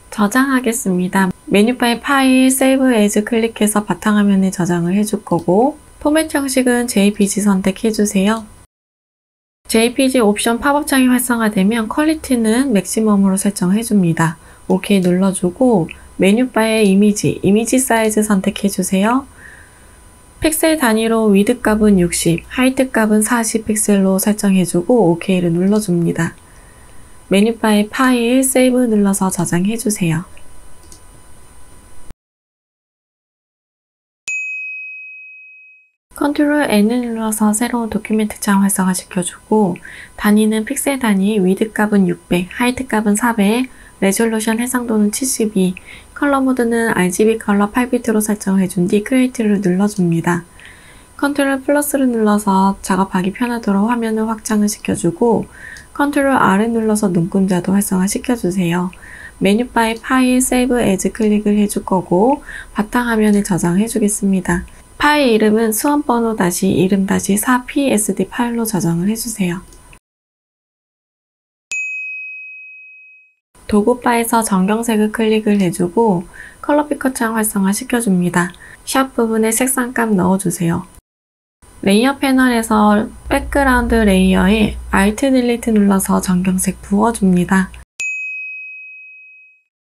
저장하겠습니다. 메뉴바의 파일, 세이브 에즈 클릭해서 바탕화면에 저장을 해줄 거고 포맷 형식은 JPG 선택해주세요. JPG 옵션 팝업 창이 활성화되면 퀄리티는 맥시멈으로 설정해줍니다. OK 눌러주고 메뉴바의 이미지 사이즈 선택해주세요. 픽셀 단위로 위드 값은 60, 하이트 값은 40 픽셀로 설정해주고 OK를 눌러줍니다. 메뉴바의 파일, 세이브 눌러서 저장해주세요. 컨트롤 N을 눌러서 새로운 도큐멘트 창 활성화 시켜주고 단위는 픽셀 단위, 위드 값은 600, 하이트 값은 400, 레졸루션 해상도는 72, 컬러 모드는 RGB 컬러 8비트로 설정해준 뒤 크리에이트를 눌러줍니다. 컨트롤 플러스를 눌러서 작업하기 편하도록 화면을 확장을 시켜주고 컨트롤 R을 눌러서 눈금자도 활성화 시켜주세요. 메뉴바의 파일, 세이브 에즈 클릭을 해줄 거고 바탕화면에 저장해 주겠습니다. 파일 이름은 수험번호 이름 4psd 파일로 저장을 해주세요. 도구바에서 전경색을 클릭을 해주고 컬러 피커 창 활성화 시켜줍니다. 샵 부분에 색상값 넣어주세요. 레이어 패널에서 백그라운드 레이어에 Alt 딜리트 눌러서 전경색 부어줍니다.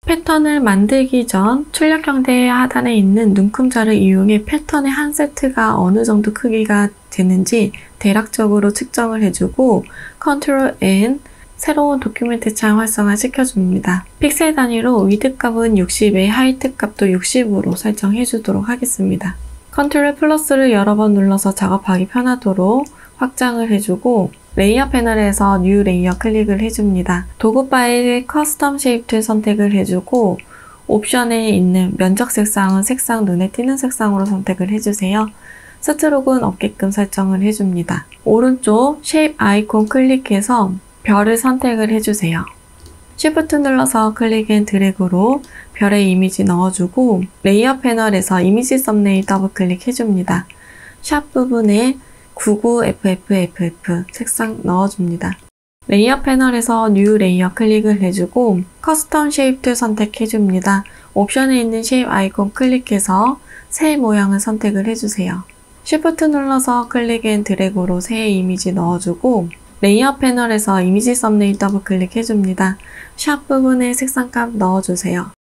패턴을 만들기 전 출력형대 하단에 있는 눈금자를 이용해 패턴의 한 세트가 어느 정도 크기가 되는지 대략적으로 측정을 해주고 컨트롤 N 새로운 도큐멘트 창 활성화 시켜줍니다. 픽셀 단위로 위드 값은 60에 하이트 값도 60으로 설정해 주도록 하겠습니다. 컨트롤 플러스를 여러 번 눌러서 작업하기 편하도록 확장을 해주고 레이어 패널에서 뉴 레이어 클릭을 해줍니다. 도구바의 커스텀 쉐입 툴 선택을 해주고 옵션에 있는 면적 색상은 색상 눈에 띄는 색상으로 선택을 해주세요. 스트로크는 없게끔 설정을 해줍니다. 오른쪽 쉐입 아이콘 클릭해서 별을 선택을 해주세요. Shift 눌러서 클릭 앤 드래그로 별의 이미지 넣어주고 레이어 패널에서 이미지 썸네일 더블 클릭해줍니다. 샵 부분에 99FFFF 색상 넣어줍니다. 레이어 패널에서 뉴 레이어 클릭을 해주고 커스텀 쉐입 툴 선택해줍니다. 옵션에 있는 쉐입 아이콘 클릭해서 새 모양을 선택을 해주세요. Shift 눌러서 클릭 앤 드래그로 새 이미지 넣어주고 레이어 패널에서 이미지 썸네일 더블 클릭해줍니다. 샵 부분에 색상값 넣어주세요.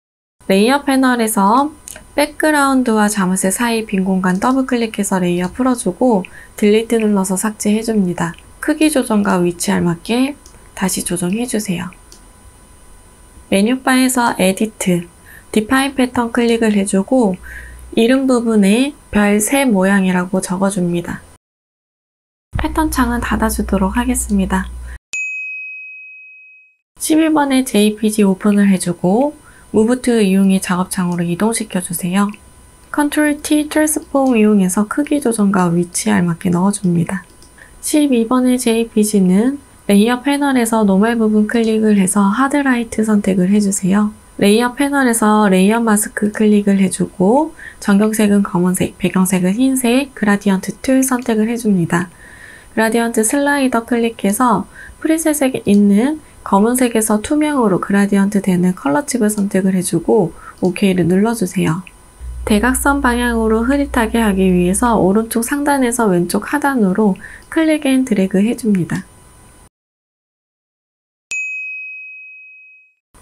레이어 패널에서 백그라운드와 자물쇠 사이 빈 공간 더블 클릭해서 레이어 풀어주고 딜리트 눌러서 삭제해줍니다. 크기 조정과 위치 알맞게 다시 조정해주세요. 메뉴바에서 에디트, 디파인 패턴 클릭을 해주고 이름 부분에 별 새 모양이라고 적어줍니다. 패턴 창은 닫아주도록 하겠습니다. 11번에 JPG 오픈을 해주고 무브 툴 이용해 작업창으로 이동시켜주세요. 컨트롤 T 트랜스폼 이용해서 크기 조정과 위치에 알맞게 넣어줍니다. 12번의 JPG는 레이어 패널에서 노멀 부분 클릭을 해서 하드라이트 선택을 해주세요. 레이어 패널에서 레이어 마스크 클릭을 해주고 전경색은 검은색, 배경색은 흰색, 그라디언트 툴 선택을 해줍니다. 그라디언트 슬라이더 클릭해서 프리셋에 있는 검은색에서 투명으로 그라디언트 되는 컬러 칩을 선택을 해주고 OK를 눌러주세요. 대각선 방향으로 흐릿하게 하기 위해서 오른쪽 상단에서 왼쪽 하단으로 클릭 앤 드래그 해줍니다.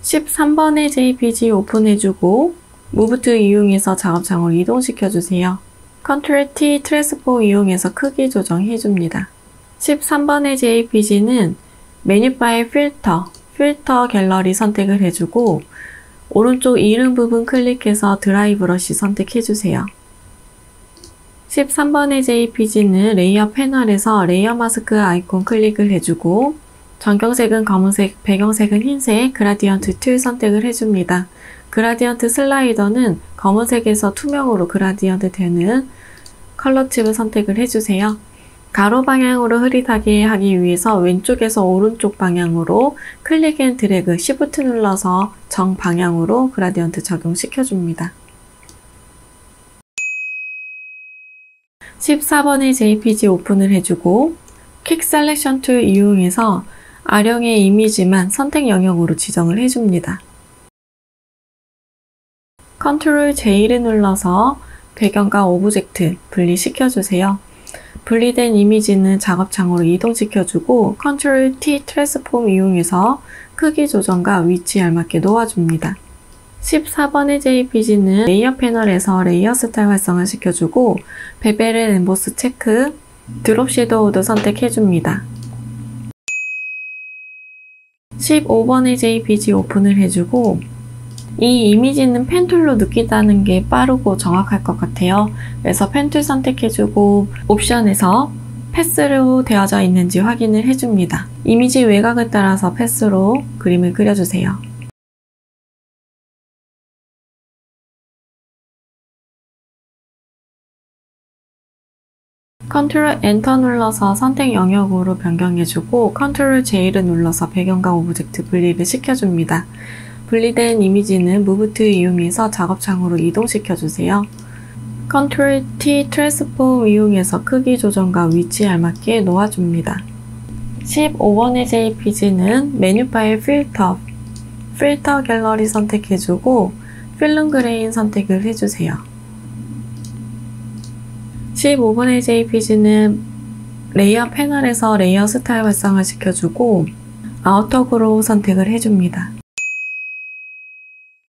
13번의 JPG 오픈해주고 Move to 이용해서 작업창으로 이동시켜주세요. Ctrl T 트랜스폼 이용해서 크기 조정해줍니다. 13번의 JPG는 메뉴바의 필터 갤러리 선택을 해주고 오른쪽 이름 부분 클릭해서 드라이 브러쉬 선택해주세요. 13번의 JPG는 레이어 패널에서 레이어 마스크 아이콘 클릭을 해주고 전경색은 검은색, 배경색은 흰색, 그라디언트 2 선택을 해줍니다. 그라디언트 슬라이더는 검은색에서 투명으로 그라디언트 되는 컬러 칩을 선택을 해주세요. 가로 방향으로 흐릿하게 하기 위해서 왼쪽에서 오른쪽 방향으로 클릭 앤 드래그 Shift 눌러서 정방향으로 그라디언트 적용시켜줍니다. 14번의 JPG 오픈을 해주고 퀵 셀렉션 툴 이용해서 아령의 이미지만 선택 영역으로 지정을 해줍니다. Ctrl J를 눌러서 배경과 오브젝트 분리시켜주세요. 분리된 이미지는 작업창으로 이동시켜주고 Ctrl T 트랜스폼 이용해서 크기 조정과 위치에 알맞게 놓아줍니다. 14번의 JPG는 레이어 패널에서 레이어 스타일 활성화 시켜주고 베벨 앤 엠보스 체크, 드롭 섀도우도 선택해줍니다. 15번의 JPG 오픈을 해주고 이 이미지는 펜툴로 느끼다는 게 빠르고 정확할 것 같아요. 그래서 펜툴 선택해주고 옵션에서 패스로 되어져 있는지 확인을 해줍니다. 이미지 외곽을 따라서 패스로 그림을 그려주세요. Ctrl Enter 눌러서 선택 영역으로 변경해주고 Ctrl J를 눌러서 배경과 오브젝트 분리를 시켜줍니다. 분리된 이미지는 Move to 이용해서 작업창으로 이동시켜주세요. Ctrl T 트랜스폼 이용해서 크기 조정과 위치에 알맞게 놓아줍니다. 15번의 JPG는 메뉴 파일 필터 갤러리 선택해주고 필름 그레인 선택을 해주세요. 15번의 JPG는 레이어 패널에서 레이어 스타일 활성화 시켜주고 아우터 그로우 선택을 해줍니다.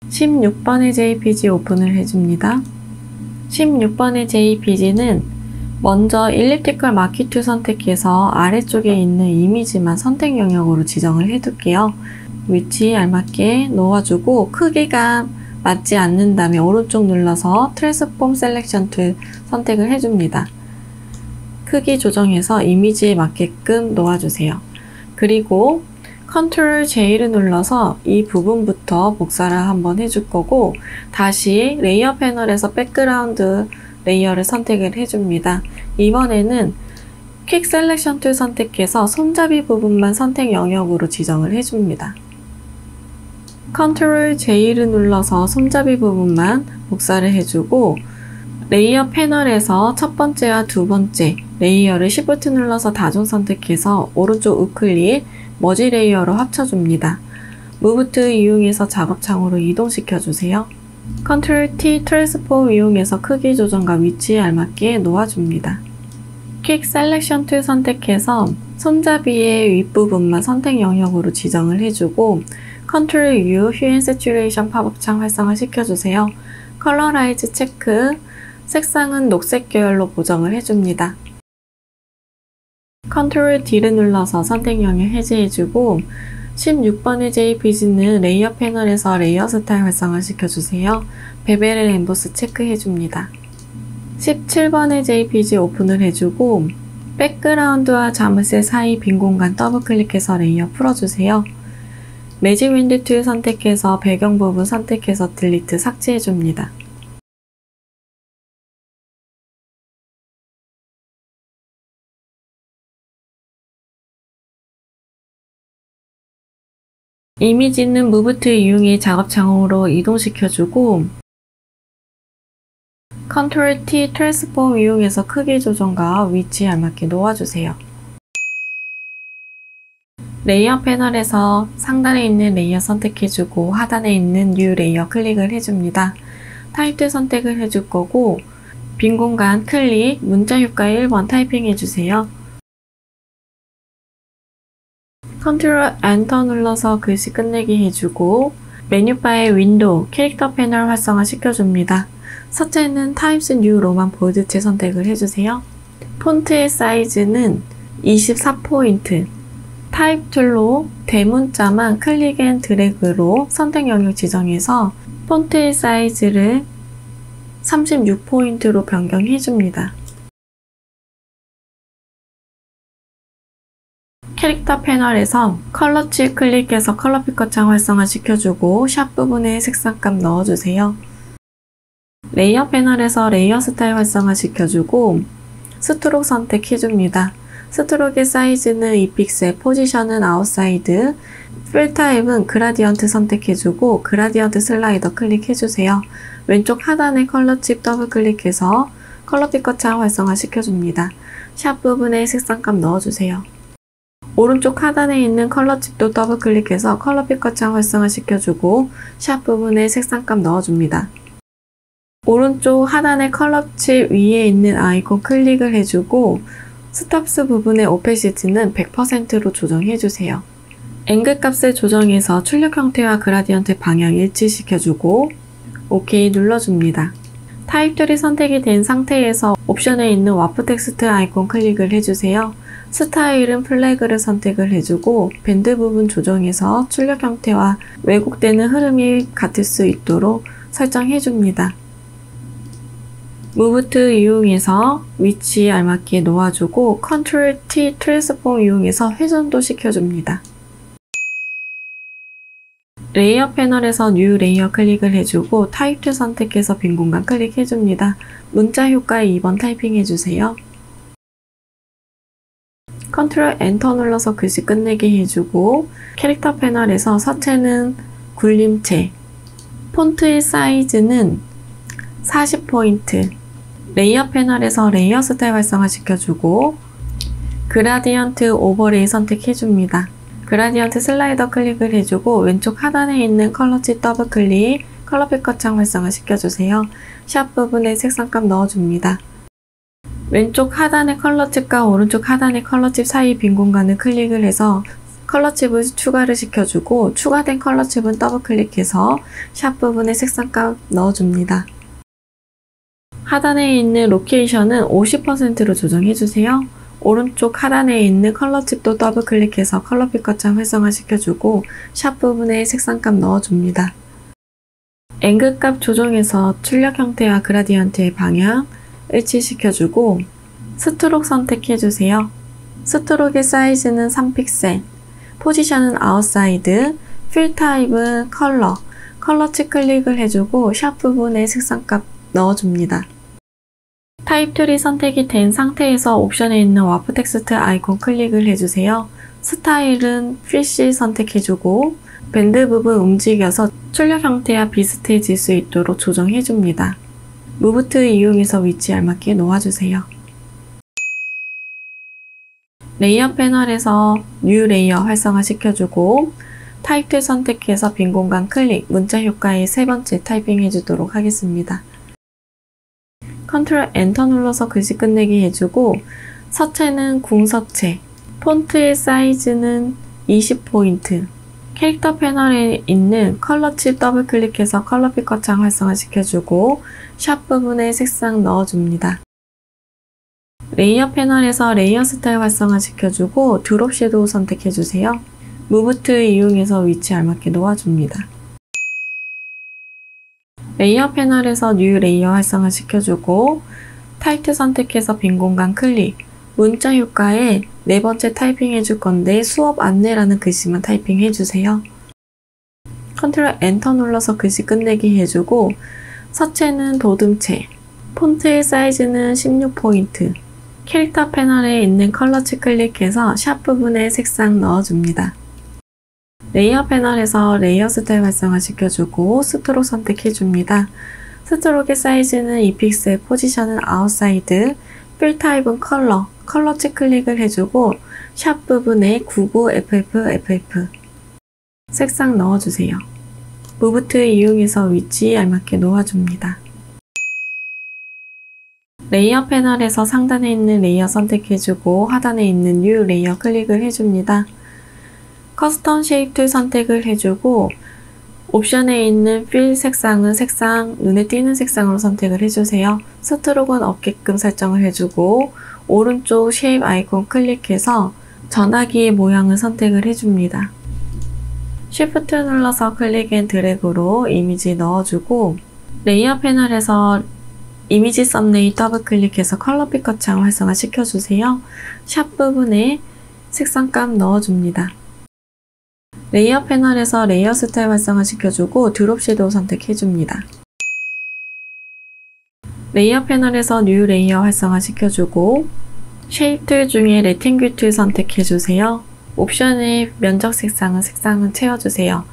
16번의 JPG 오픈을 해줍니다. 16번의 JPG는 먼저 일리프티컬 마키 툴 선택해서 아래쪽에 있는 이미지만 선택 영역으로 지정을 해둘게요. 위치에 알맞게 놓아주고 크기가 맞지 않는다면 오른쪽 눌러서 트랜스폼 셀렉션 툴 선택을 해줍니다. 크기 조정해서 이미지에 맞게끔 놓아주세요. 그리고 Ctrl J를 눌러서 이 부분부터 복사를 한번 해줄 거고 다시 레이어 패널에서 백그라운드 레이어를 선택을 해줍니다. 이번에는 퀵 셀렉션 툴 선택해서 손잡이 부분만 선택 영역으로 지정을 해줍니다. Ctrl J를 눌러서 손잡이 부분만 복사를 해주고 레이어 패널에서 첫 번째와 두 번째 레이어를 Shift 눌러서 다중 선택해서 오른쪽 우클릭 머지 레이어로 합쳐줍니다. Move to 이용해서 작업창으로 이동시켜주세요. Ctrl T 트랜스폼 이용해서 크기 조정과 위치에 알맞게 놓아줍니다. 퀵 셀렉션 툴 선택해서 손잡이의 윗부분만 선택 영역으로 지정을 해주고 Ctrl U 휴 앤 세츄레이션 팝업창 활성화 시켜주세요. 컬러라이즈 체크, 색상은 녹색 계열로 보정을 해줍니다. Ctrl D를 눌러서 선택 영역 해제해주고 16번의 JPG는 레이어 패널에서 레이어 스타일 활성화 시켜주세요. 베벨 앤 엠보스 체크해줍니다. 17번의 JPG 오픈을 해주고 백그라운드와 자물쇠 사이 빈 공간 더블 클릭해서 레이어 풀어주세요. 매직 윈드 툴 선택해서 배경 부분 선택해서 딜리트 삭제해줍니다. 이미지는 Move to 이용해 작업창으로 이동시켜주고 Ctrl T 트랜스폼 이용해서 크기 조정과 위치에 알맞게 놓아주세요. 레이어 패널에서 상단에 있는 레이어 선택해주고 하단에 있는 New 레이어 클릭을 해줍니다. 타입 선택을 해줄 거고 빈 공간 클릭, 문자 효과 1번 타이핑 해주세요. 컨트롤 엔터 눌러서 글씨 끝내기 해주고 메뉴바의 윈도우, 캐릭터 패널 활성화 시켜줍니다. 서체는 타임스 뉴 로만 볼드체 선택을 해주세요. 폰트의 사이즈는 24포인트, 타입 툴로 대문자만 클릭 앤 드래그로 선택 영역 지정해서 폰트의 사이즈를 36포인트로 변경해줍니다. 캐릭터 패널에서 컬러 칩 클릭해서 컬러 피커 창 활성화 시켜주고 샵 부분에 색상값 넣어주세요. 레이어 패널에서 레이어 스타일 활성화 시켜주고 스트록 선택해줍니다. 스트록의 사이즈는 2픽셀, 포지션은 아웃사이드, 필 타입은 그라디언트 선택해주고 그라디언트 슬라이더 클릭해주세요. 왼쪽 하단에 컬러 칩 더블 클릭해서 컬러 피커 창 활성화 시켜줍니다. 샵 부분에 색상값 넣어주세요. 오른쪽 하단에 있는 컬러 칩도 더블 클릭해서 컬러 피커 창 활성화 시켜주고 샵 부분에 색상값 넣어줍니다. 오른쪽 하단의 컬러 칩 위에 있는 아이콘 클릭을 해주고 스탑스 부분의 오페시티는 100%로 조정해주세요. 앵글 값을 조정해서 출력 형태와 그라디언트 방향 일치시켜주고 OK 눌러줍니다. 타입 툴이 선택이 된 상태에서 옵션에 있는 와프 텍스트 아이콘 클릭을 해주세요. 스타일은 플래그를 선택을 해주고 밴드 부분 조정해서 출력 형태와 왜곡되는 흐름이 같을 수 있도록 설정해줍니다. 무브 투 이용해서 위치에 알맞게 놓아주고 컨트롤 T 트랜스폼 이용해서 회전도 시켜줍니다. 레이어 패널에서 뉴 레이어 클릭을 해주고 타입 툴 선택해서 빈 공간 클릭해줍니다. 문자 효과에 2번 타이핑해주세요. 컨트롤 엔터 눌러서 글씨 끝내기 해주고 캐릭터 패널에서 서체는 굴림체, 폰트의 사이즈는 40포인트, 레이어 패널에서 레이어 스타일 활성화 시켜주고 그라디언트 오버레이 선택해줍니다. 그라디언트 슬라이더 클릭을 해주고 왼쪽 하단에 있는 컬러 칩 더블 클릭, 컬러 피커 창 활성화 시켜주세요. 샵 부분에 색상값 넣어줍니다. 왼쪽 하단의 컬러 칩과 오른쪽 하단의 컬러 칩 사이 빈 공간을 클릭을 해서 컬러 칩을 추가를 시켜주고 추가된 컬러 칩은 더블 클릭해서 샵 부분에 색상값 넣어줍니다. 하단에 있는 로케이션은 50%로 조정해주세요. 오른쪽 하단에 있는 컬러 칩도 더블 클릭해서 컬러 피커 창 활성화 시켜주고 샵 부분에 색상값 넣어줍니다. 앵글 값 조정해서 출력 형태와 그라디언트의 방향 일치시켜주고 스트록 선택해주세요. 스트록의 사이즈는 3픽셀, 포지션은 아웃사이드, 필 타입은 컬러 칩 클릭을 해주고 샵 부분에 색상값 넣어줍니다. 타입 툴이 선택이 된 상태에서 옵션에 있는 와프 텍스트 아이콘 클릭을 해주세요. 스타일은 피쉬 선택해주고 밴드 부분 움직여서 출력 형태와 비슷해질 수 있도록 조정해줍니다. 무브 툴 이용해서 위치에 알맞게 놓아주세요. 레이어 패널에서 뉴 레이어 활성화 시켜주고 타입 툴 선택해서 빈 공간 클릭, 문자 효과에 세 번째 타이핑 해주도록 하겠습니다. 컨트롤 엔터 눌러서 글씨 끝내기 해주고 서체는 궁서체, 폰트의 사이즈는 20포인트, 캐릭터 패널에 있는 컬러 칩 더블 클릭해서 컬러 피커 창 활성화 시켜주고 샵 부분에 색상 넣어줍니다. 레이어 패널에서 레이어 스타일 활성화 시켜주고 드롭 섀도우 선택해주세요. 무브 툴 이용해서 위치 알맞게 놓아줍니다. 레이어 패널에서 뉴 레이어 활성화 시켜주고 타이틀 선택해서 빈 공간 클릭, 문자 효과에 네 번째 타이핑 해줄 건데 수업 안내라는 글씨만 타이핑 해주세요. 컨트롤 엔터 눌러서 글씨 끝내기 해주고 서체는 도둠체, 폰트의 사이즈는 16포인트, 캐릭터 패널에 있는 컬러 칩 클릭해서 샵 부분에 색상 넣어줍니다. 레이어 패널에서 레이어 스타일 활성화 시켜주고 스트록 선택해줍니다. 스트록의 사이즈는 2픽셀, 포지션은 아웃사이드, 필 타입은 컬러 칩 클릭을 해주고 샵 부분에 99FFFF 색상 넣어주세요. 무브 툴 이용해서 위치에 알맞게 놓아줍니다. 레이어 패널에서 상단에 있는 레이어 선택해주고 하단에 있는 뉴 레이어 클릭을 해줍니다. 커스텀 쉐입 툴 선택을 해주고 옵션에 있는 필 색상은 색상, 눈에 띄는 색상으로 선택을 해주세요. 스트로크는 없게끔 설정을 해주고 오른쪽 쉐입 아이콘 클릭해서 전화기의 모양을 선택을 해줍니다. Shift 눌러서 클릭 앤 드래그로 이미지 넣어주고 레이어 패널에서 이미지 썸네일 더블 클릭해서 컬러 피커 창 활성화 시켜주세요. 샵 부분에 색상감 넣어줍니다. 레이어 패널에서 레이어 스타일 활성화 시켜주고 드롭 섀도우 선택해줍니다. 레이어 패널에서 뉴 레이어 활성화 시켜주고 쉐입 툴 중에 레팅귤 툴 선택해주세요. 옵션의 면적 색상은 채워주세요.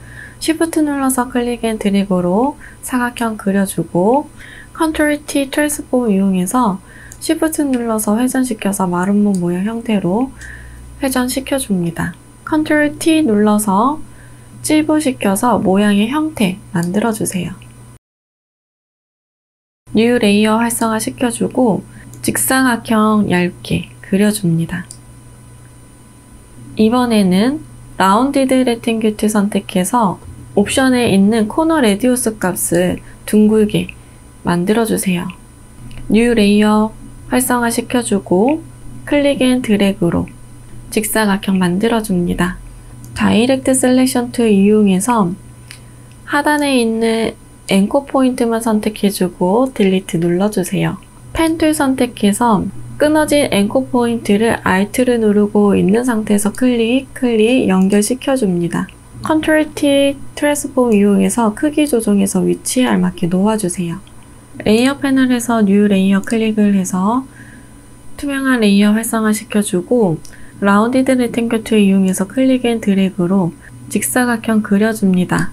Shift 눌러서 클릭 앤 드래그로 사각형 그려주고 컨트롤 T 트랜스폼 이용해서 Shift 눌러서 회전시켜서 마름모 모양 형태로 회전시켜줍니다. 컨트롤 T 눌러서 찌부시켜서 모양의 형태 만들어주세요. 뉴 레이어 활성화 시켜주고 직사각형 얇게 그려줍니다. 이번에는 라운디드 레팅귤 툴 선택해서 옵션에 있는 코너 레디우스 값을 둥글게 만들어주세요. 뉴 레이어 활성화 시켜주고 클릭 앤 드래그로 직사각형 만들어줍니다. 다이렉트 셀렉션 툴 이용해서 하단에 있는 앵커 포인트만 선택해주고 딜리트 눌러주세요. 펜 툴 선택해서 끊어진 앵커 포인트를 Alt를 누르고 있는 상태에서 클릭 연결시켜줍니다. 컨트롤 T 트랜스폼 이용해서 크기 조정해서 위치에 알맞게 놓아주세요. 레이어 패널에서 뉴 레이어 클릭을 해서 투명한 레이어 활성화 시켜주고 라운디드 레팅귤 툴 이용해서 클릭 앤 드래그로 직사각형 그려줍니다.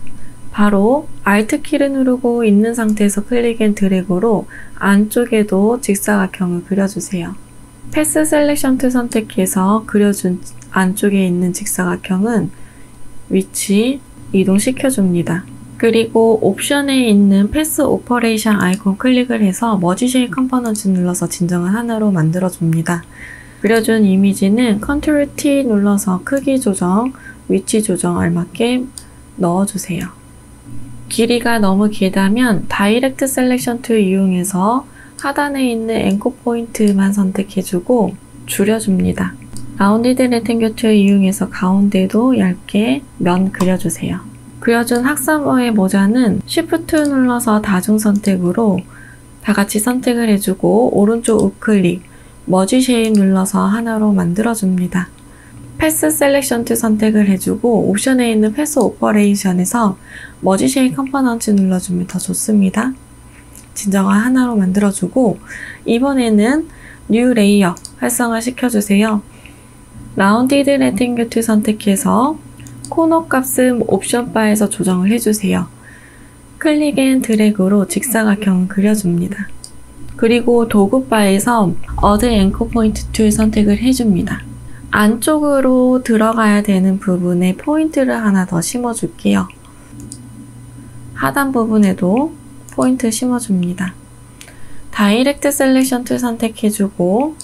바로 Alt 키를 누르고 있는 상태에서 클릭 앤 드래그로 안쪽에도 직사각형을 그려주세요. 패스 셀렉션 툴 선택해서 그려준 안쪽에 있는 직사각형은 위치 이동시켜줍니다. 그리고 옵션에 있는 패스 오퍼레이션 아이콘 클릭을 해서 머지 쉐입 컴포넌트 눌러서 진정한 하나로 만들어줍니다. 그려준 이미지는 컨트롤 T 눌러서 크기 조정, 위치 조정 알맞게 넣어주세요. 길이가 너무 길다면 다이렉트 셀렉션 툴 이용해서 하단에 있는 앵커 포인트만 선택해주고 줄여줍니다. 라운디드 레팅귤 툴 이용해서 가운데도 얇게 면 그려주세요. 그려준 학사모의 모자는 Shift 눌러서 다중 선택으로 다같이 선택을 해주고 오른쪽 우클릭, 머지 쉐입 눌러서 하나로 만들어줍니다. 패스 셀렉션 툴 선택을 해주고 옵션에 있는 패스 오퍼레이션에서 머지 쉐입 컴포넌트 눌러주면 더 좋습니다. 진정한 하나로 만들어주고 이번에는 뉴 레이어 활성화 시켜주세요. 라운디드 레팅귤 툴 선택해서 코너 값은 옵션 바에서 조정을 해주세요. 클릭 앤 드래그로 직사각형을 그려줍니다. 그리고 도구 바에서 어드 앵커 포인트 툴 선택을 해줍니다. 안쪽으로 들어가야 되는 부분에 포인트를 하나 더 심어줄게요. 하단 부분에도 포인트 심어줍니다. 다이렉트 셀렉션 툴 선택해주고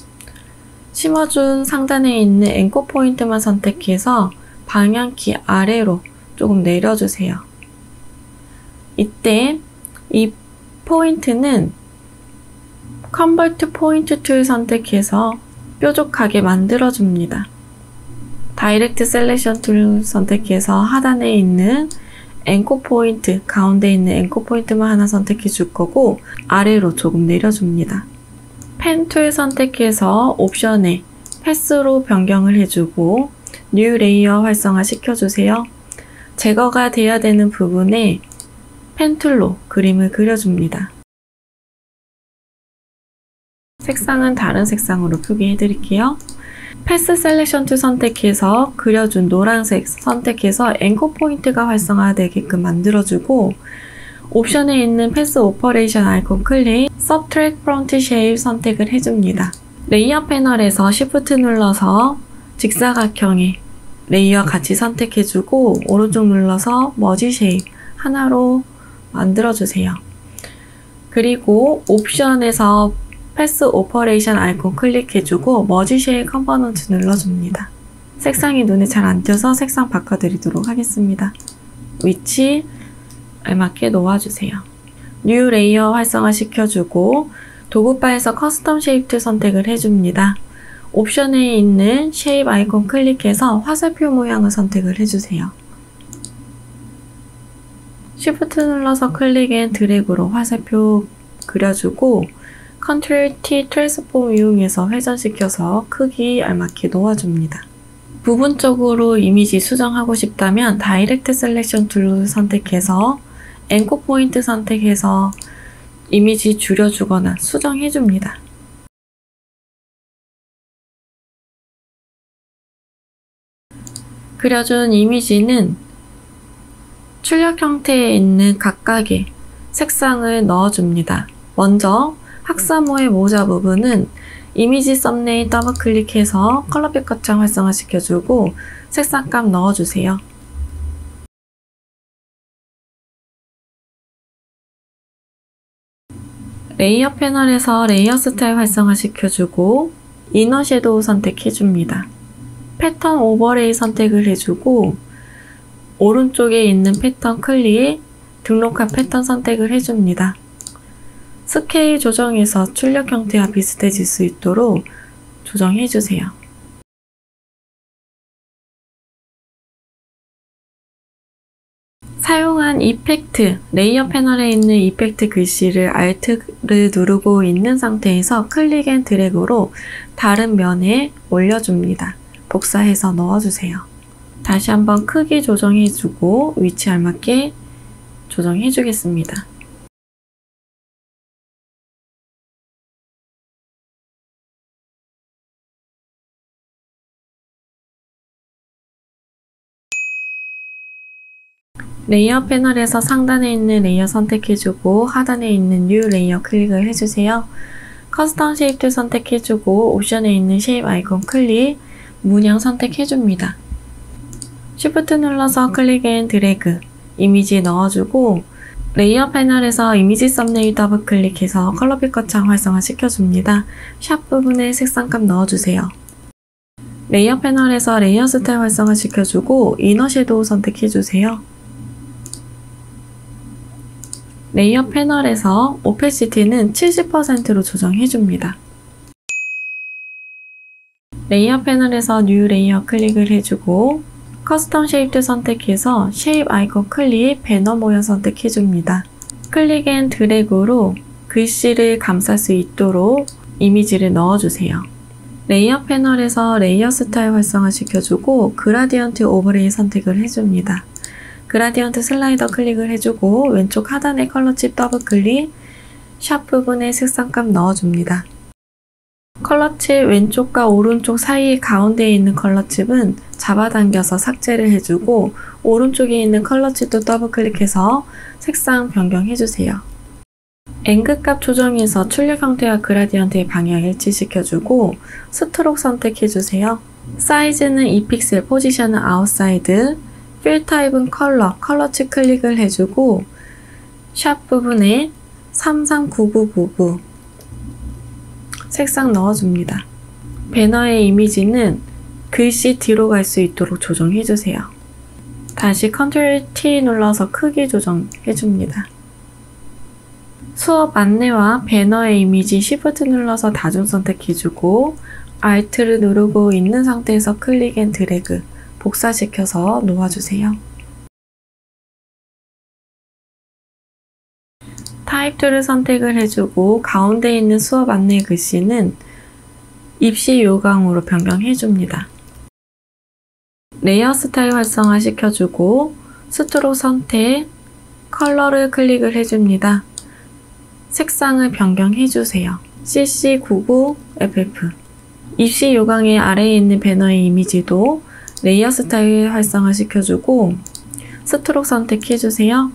심어준 상단에 있는 앵커 포인트만 선택해서 방향키 아래로 조금 내려주세요. 이때 이 포인트는 컨버트 포인트 툴 선택해서 뾰족하게 만들어줍니다. 다이렉트 셀렉션 툴 선택해서 하단에 있는 앵커 포인트, 가운데 있는 앵커 포인트만 하나 선택해 줄 거고 아래로 조금 내려줍니다. 펜 툴 선택해서 옵션에 패스로 변경을 해주고 뉴 레이어 활성화 시켜주세요. 제거가 돼야 되는 부분에 펜 툴로 그림을 그려줍니다. 색상은 다른 색상으로 표기해 드릴게요. 패스 셀렉션 툴 선택해서 그려준 노란색 선택해서 앵커 포인트가 활성화되게끔 만들어주고 옵션에 있는 패스 오퍼레이션 아이콘 클릭, Subtract Front Shape 선택을 해줍니다. 레이어 패널에서 Shift 눌러서 직사각형의 레이어 같이 선택해주고 오른쪽 눌러서 머지 쉐입 하나로 만들어주세요. 그리고 옵션에서 패스 오퍼레이션 아이콘 클릭해주고 머지 쉐입 컴포넌트 눌러줍니다. 색상이 눈에 잘 안 띄어서 색상 바꿔드리도록 하겠습니다. 위치 알맞게 놓아주세요. 뉴 레이어 활성화 시켜주고 도구바에서 커스텀 쉐입 툴 선택을 해줍니다. 옵션에 있는 쉐입 아이콘 클릭해서 화살표 모양을 선택을 해주세요. Shift 눌러서 클릭 앤 드래그로 화살표 그려주고 Ctrl T 트랜스폼 이용해서 회전시켜서 크기 알맞게 놓아줍니다. 부분적으로 이미지 수정하고 싶다면 다이렉트 셀렉션 툴을 선택해서 앵커 포인트 선택해서 이미지 줄여주거나 수정해줍니다. 그려준 이미지는 출력 형태에 있는 각각의 색상을 넣어줍니다. 먼저 학사모의 모자 부분은 이미지 썸네일 더블 클릭해서 컬러백 거창 활성화 시켜주고 색상값 넣어주세요. 레이어 패널에서 레이어 스타일 활성화 시켜주고 이너 섀도우 선택해줍니다. 패턴 오버레이 선택을 해주고 오른쪽에 있는 패턴 클릭, 등록한 패턴 선택을 해줍니다. 스케일 조정해서 출력 형태와 비슷해질 수 있도록 조정해주세요. 사용한 이펙트, 레이어 패널에 있는 이펙트 글씨를 Alt를 누르고 있는 상태에서 클릭 앤 드래그로 다른 면에 올려줍니다. 복사해서 넣어주세요. 다시 한번 크기 조정해주고 위치 알맞게 조정해주겠습니다. 레이어 패널에서 상단에 있는 레이어 선택해주고 하단에 있는 뉴 레이어 클릭을 해주세요. 커스텀 쉐입 툴 선택해주고 옵션에 있는 쉐입 아이콘 클릭, 문양 선택해줍니다. Shift 눌러서 클릭 앤 드래그, 이미지 넣어주고 레이어 패널에서 이미지 썸네일 더블 클릭해서 컬러픽 거창 활성화 시켜줍니다. 샵 부분에 색상값 넣어주세요. 레이어 패널에서 레이어 스타일 활성화 시켜주고 이너 섀도우 선택해주세요. 레이어 패널에서 오페시티는 70%로 조정해줍니다. 레이어 패널에서 뉴 레이어 클릭을 해주고 커스텀 쉐입 툴 선택해서 쉐입 아이콘 클릭, 배너 모양 선택해줍니다. 클릭 앤 드래그로 글씨를 감쌀 수 있도록 이미지를 넣어주세요. 레이어 패널에서 레이어 스타일 활성화 시켜주고 그라디언트 오버레이 선택을 해줍니다. 그라디언트 슬라이더 클릭을 해주고 왼쪽 하단의 컬러칩 더블 클릭, 샵 부분에 색상값 넣어줍니다. 컬러칩 왼쪽과 오른쪽 사이 가운데에 있는 컬러칩은 잡아당겨서 삭제를 해주고 오른쪽에 있는 컬러칩도 더블 클릭해서 색상 변경해주세요. 앵글값 조정해서 출력 형태와 그라디언트의 방향 일치시켜주고 스트록 선택해주세요. 사이즈는 2픽셀, 포지션은 아웃사이드, 필 타입은 컬러칩 클릭을 해주고 샵 부분에 339999 색상 넣어줍니다. 배너의 이미지는 글씨 뒤로 갈 수 있도록 조정해주세요. 다시 Ctrl T 눌러서 크기 조정해줍니다. 수업 안내와 배너의 이미지 Shift 눌러서 다중 선택해주고 Alt를 누르고 있는 상태에서 클릭 앤 드래그, 복사시켜서 놓아주세요. 타입 툴을 선택을 해주고 가운데 있는 수업 안내 글씨는 입시 요강으로 변경해줍니다. 레이어 스타일 활성화 시켜주고 스트록 선택, 컬러를 클릭을 해줍니다. 색상을 변경해주세요. CC99FF 입시 요강의 아래에 있는 배너의 이미지도 레이어 스타일 활성화 시켜주고 스트록 선택해주세요.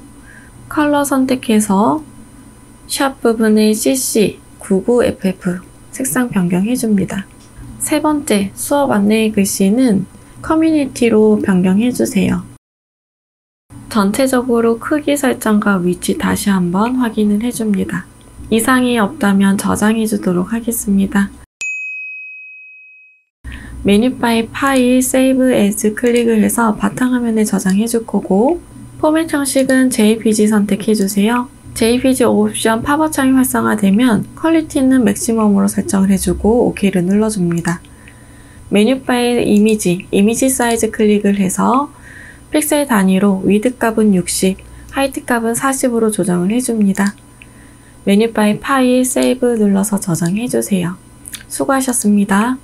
컬러 선택해서 샵 부분에 CC99FF 색상 변경해줍니다. 세 번째, 수업 안내의 글씨는 커뮤니티로 변경해주세요. 전체적으로 크기 설정과 위치 다시 한번 확인을 해줍니다. 이상이 없다면 저장해주도록 하겠습니다. 메뉴바의 파일 세이브 에즈 클릭을 해서 바탕화면에 저장해 줄 거고, 포맷 형식은 JPG 선택해 주세요. JPG 옵션 팝업 창이 활성화되면 퀄리티는 맥시멈으로 설정을 해주고 OK를 눌러줍니다. 메뉴바의 이미지 사이즈 클릭을 해서 픽셀 단위로 위드 값은 60, 하이트 값은 40으로 조정을 해줍니다. 메뉴바의 파일 세이브 눌러서 저장해주세요. 수고하셨습니다.